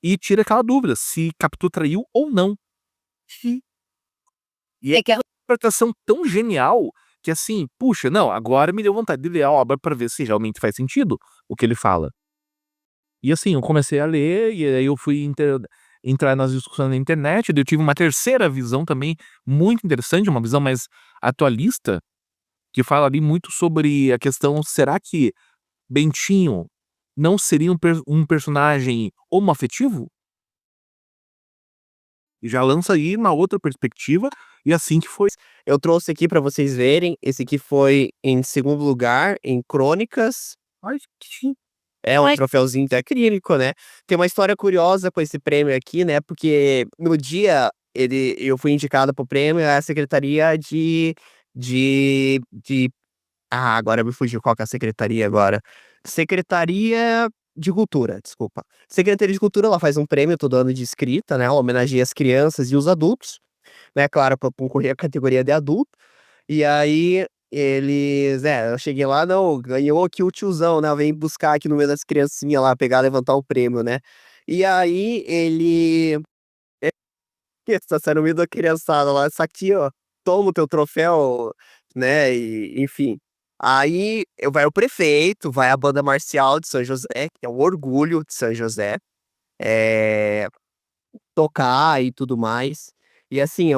e tira aquela dúvida, se Capitu traiu ou não. E é aquela interpretação tão genial, que assim, puxa, não, agora me deu vontade de ler a obra para ver se realmente faz sentido o que ele fala. E assim, eu comecei a ler, e aí eu fui entrar nas discussões na internet. Eu tive uma terceira visão também muito interessante, uma visão mais atualista, que fala ali muito sobre a questão: será que Bentinho não seria um personagem homoafetivo? E já lança aí na outra perspectiva, e assim que foi. Eu trouxe aqui pra vocês verem, esse aqui foi em segundo lugar em Crônicas. Ai, que É um troféuzinho acrílico, né. Tem uma história curiosa com esse prêmio aqui, né, porque no dia eu fui indicado para o prêmio, a secretaria de agora me fugiu qual que é a secretaria agora. Secretaria de Cultura, desculpa. Secretaria de Cultura, ela faz um prêmio todo ano de escrita, né, ela homenageia as crianças e os adultos, né, claro, pra concorrer à categoria de adulto. E aí eu cheguei lá: "Não, ganhou aqui o tiozão, né, vem buscar aqui no meio das criancinha lá, pegar, levantar o prêmio", né. E aí ele tá saindo no meio da criançada lá: "Isso aqui, ó, toma o teu troféu", né, e enfim. Aí vai o prefeito, vai a banda marcial de São José, que é um orgulho de São José, eh tocar e tudo mais. E assim,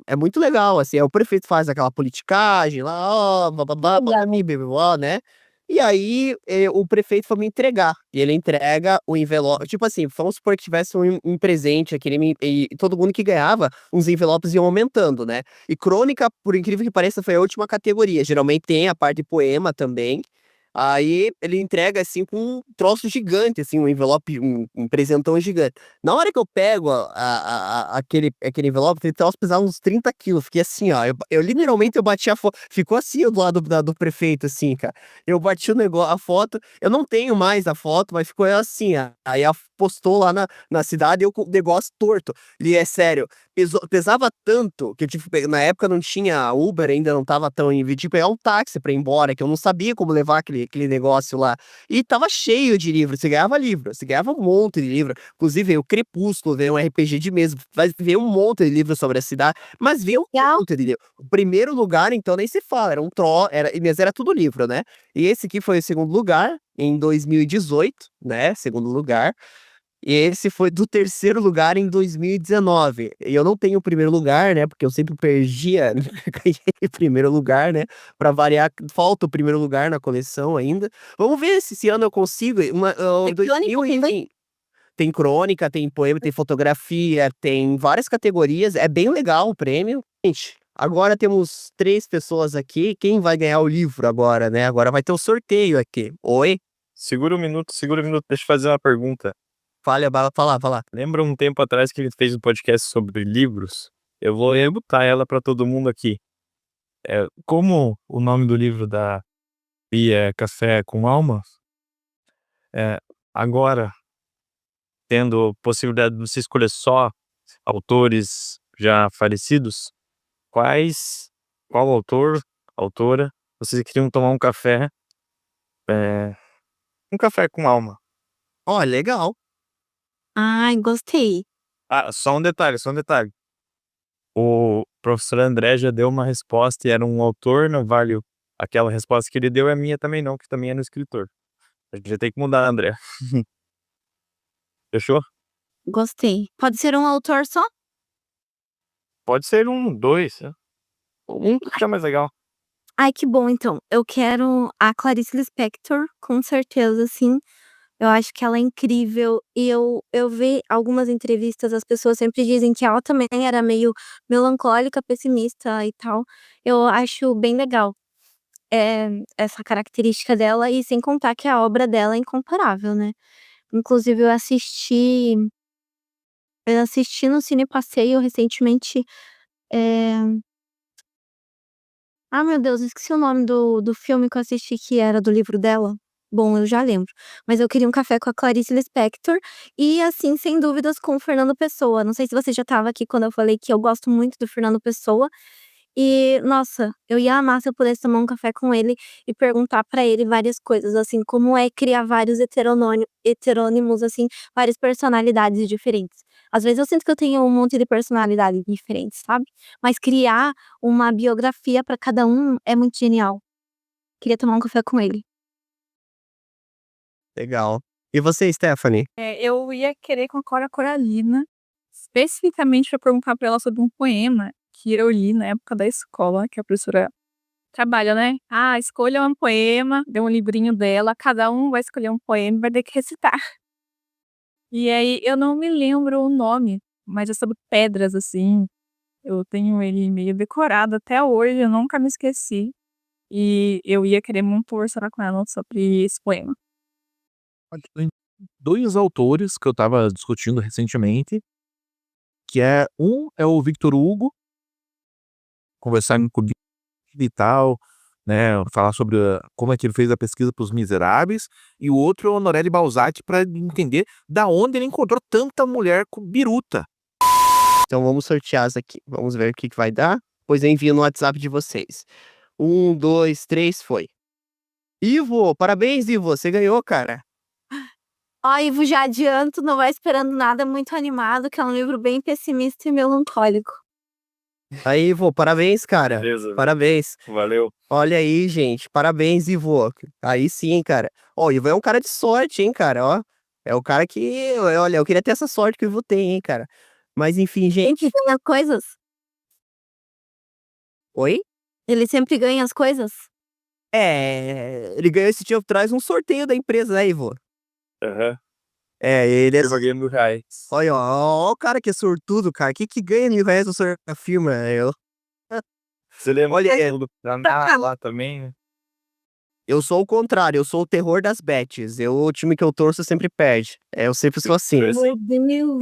é muito legal, assim, o prefeito faz aquela politicagem lá, ó, blá-blá-blá, blá-blá-blá, né. E aí, o prefeito foi me entregar, e ele entrega o envelope tipo assim, vamos supor que tivesse um presente aqui, ele e todo mundo que ganhava, os envelopes iam aumentando, né. E crônica, por incrível que pareça, foi a última categoria, geralmente tem a parte de poema também, aí ele entrega, assim, com um troço gigante, assim, um envelope, um presentão gigante. Na hora que eu pego aquele envelope, aquele troço pesava uns 30 quilos, fiquei assim, ó, eu literalmente eu bati a foto, ficou assim do lado do prefeito, assim, cara. Eu bati a foto, eu não tenho mais a foto, mas ficou assim, aí postou lá na cidade, eu com o negócio torto. E é sério, pesava tanto que eu tive que pegar, na época não tinha Uber ainda, não estava tão tive que pegar um táxi pra ir embora, que eu não sabia como levar aquele negócio lá. E estava cheio de livro, você ganhava um monte de livro, inclusive veio o Crepúsculo, veio um RPG de mesa, veio um monte de livro sobre a cidade, mas veio um Legal. monte de livro. O primeiro lugar então nem se fala, era um mas era tudo livro, né. E esse aqui foi o segundo lugar, em 2018, né, segundo lugar. E esse foi do terceiro lugar em 2019. E eu não tenho o primeiro lugar, né, porque eu sempre perdia, ganhei em primeiro lugar, né, pra variar, falta o primeiro lugar na coleção ainda. Vamos ver se esse ano eu consigo Tem dois crônica mil também? e tem crônica, tem poema, tem fotografia, tem várias categorias, é bem legal o prêmio. Gente, agora temos 3 pessoas aqui, quem vai ganhar o livro agora, né, agora vai ter o sorteio aqui. Oi? Segura um minuto, deixa eu fazer uma pergunta. Fale, vai lá. Lembra um tempo atrás que ele fez um podcast sobre livros? Eu vou botar ela pra todo mundo aqui. Como o nome do livro da Bia é Café com Alma, eh, agora, tendo possibilidade de você escolher só autores já falecidos, quais qual autor, autora, vocês queriam tomar eh, um café com alma? Ó, legal. Ai, gostei. Ah, só um detalhe. O professor André já deu uma resposta e era um autor, não vale aquela resposta que ele deu, é minha também não, que também é no escritor. A gente já tem que mudar, André. Fechou? Gostei. Pode ser um autor só? Pode ser 1, 2, um que fica mais legal. Ai, que bom então. Eu quero a Clarice Lispector, com certeza, sim. Eu acho que ela é incrível e eu vi algumas entrevistas, as pessoas sempre dizem que ela também era meio melancólica, pessimista e tal. Eu acho bem legal, essa característica dela e sem contar que a obra dela é incomparável, né. Inclusive eu assisti no Cine Passeio recentemente, eh ah, meu Deus, esqueci o nome do filme que eu assisti que era do livro dela. Bom, eu já lembro. Mas eu queria um café com a Clarice Lispector e, assim, sem dúvidas, com o Fernando Pessoa. Não sei se você já estava aqui quando eu falei que eu gosto muito do Fernando Pessoa. E, nossa, eu ia amar se eu pudesse tomar um café com ele e perguntar pra ele várias coisas, assim, como é criar vários heterônimos, assim, várias personalidades diferentes. Às vezes eu sinto que eu tenho um monte de personalidades diferentes, sabe? Mas criar uma biografia pra cada um é muito genial. Queria tomar um café com ele. Legal. E você, Stephanie? Eu ia querer com a Cora Coralina, especificamente para perguntar para ela sobre um poema que eu li na época da escola, que a professora trabalha, né? Ah, escolha um poema, deu um livrinho dela, cada um vai escolher um poema e vai ter que recitar. E aí, eu não me lembro o nome, mas é sobre pedras, assim. Eu tenho ele meio decorado até hoje, eu nunca me esqueci. E eu ia querer muito conversar com ela sobre esse poema. Olha, tem 2 autores que eu estava discutindo recentemente, que um é o Victor Hugo, conversando comigo e tal, né, falar sobre como é que ele fez a pesquisa para Os Miseráveis, e o outro é o Honoré de Balzac para entender da onde ele encontrou tanta mulher com biruta. Então vamos sortear as aqui. Vamos ver o que vai dar. Pois eu envio no WhatsApp de vocês. 1, 2, 3, foi. Ivo, parabéns, Ivo. Você ganhou, cara. Ó, Ivo, já adianto, não vai esperando nada muito animado, que é um livro bem pessimista e melancólico. Aí, Ivo, parabéns, cara. Beleza. Parabéns. Valeu. Olha aí, gente. Parabéns, Ivo. Aí sim, cara. Ó, o Ivo é um cara de sorte, hein, cara, ó. É o cara que, olha, eu queria ter essa sorte que o Ivo tem, hein, cara. Mas enfim, gente. Sempre ganha coisas? Oi? Ele sempre ganha as coisas? Ele ganhou esse dia atrás um sorteio da empresa, né, Ivo? Aham. Ele é. Eu paguei R$1.000. Olha, ó, o cara que é sortudo, cara. Que ganha R$1.000 no sorteio da firma? Você lembra Olha, do lá também, né? eu sou o contrário, eu sou o terror das bets. O time que eu torço sempre perde. Eu sempre sou assim. Meu Deus.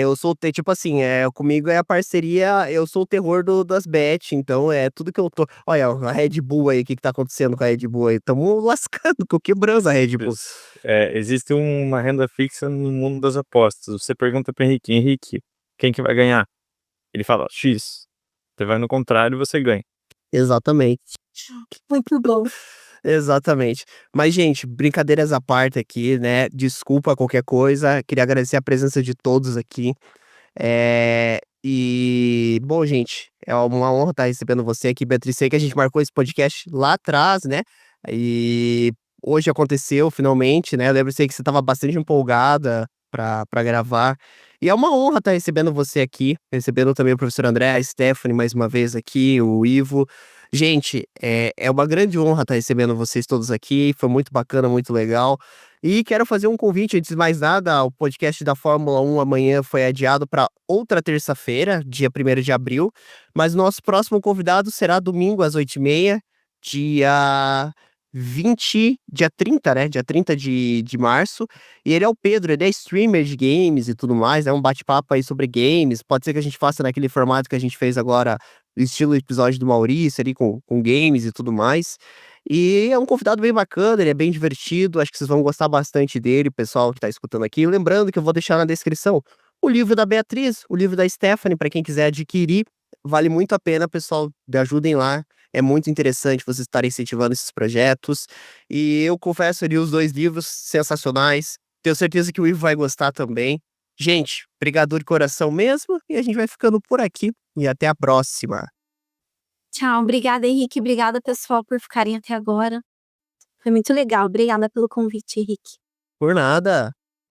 Eu sou, tipo assim, comigo é a parceria, eu sou o terror das bets, então é tudo que eu tô. Olha, a Red Bull aí, o que tá acontecendo com a Red Bull aí? Tamo lascando, quebrando a Red Bull. Existe uma renda fixa no mundo das apostas. Você pergunta para Henrique, quem que vai ganhar? Ele fala X. Você vai no contrário e você ganha. Exatamente. Muito bom. Exatamente. Mas, gente, brincadeiras à parte aqui, né? Desculpa qualquer coisa. Queria agradecer a presença de todos aqui. Bom, gente, é uma honra estar recebendo você aqui, Beatriz. Sei que a gente marcou esse podcast lá atrás, né? E hoje aconteceu, finalmente, né? Eu lembro sei que você estava bastante empolgada para gravar. E é uma honra estar recebendo você aqui, recebendo também o professor André, a Stephanie mais uma vez aqui, o Ivo. Gente, é uma grande honra estar recebendo vocês todos aqui. Foi muito bacana, muito legal. E quero fazer um convite, antes de mais nada, o podcast da Fórmula 1 amanhã foi adiado para outra terça-feira, dia 1º de abril, mas o nosso próximo convidado será domingo às 8h30, dia 30, né? Dia 30 de março. E ele é o Pedro, ele é streamer de games e tudo mais, é um bate-papo aí sobre games. Pode ser que a gente faça naquele formato que a gente fez agora, estilo episódio do Maurício ali com games e tudo mais. E é um convidado bem bacana, ele é bem divertido, acho que vocês vão gostar bastante dele, o pessoal que tá escutando aqui. Lembrando que eu vou deixar na descrição o livro da Beatriz, o livro da Stephanie, para quem quiser adquirir. Vale muito a pena, pessoal, me ajudem lá. É muito interessante vocês estarem incentivando esses projetos. E eu confesso ali os 2 livros sensacionais. Tenho certeza que o Ivo vai gostar também. Gente, obrigado de coração mesmo. E a gente vai ficando por aqui. E até a próxima. Tchau, obrigada, Henrique. Obrigada, pessoal, por ficarem até agora. Foi muito legal. Obrigada pelo convite, Henrique. Por nada.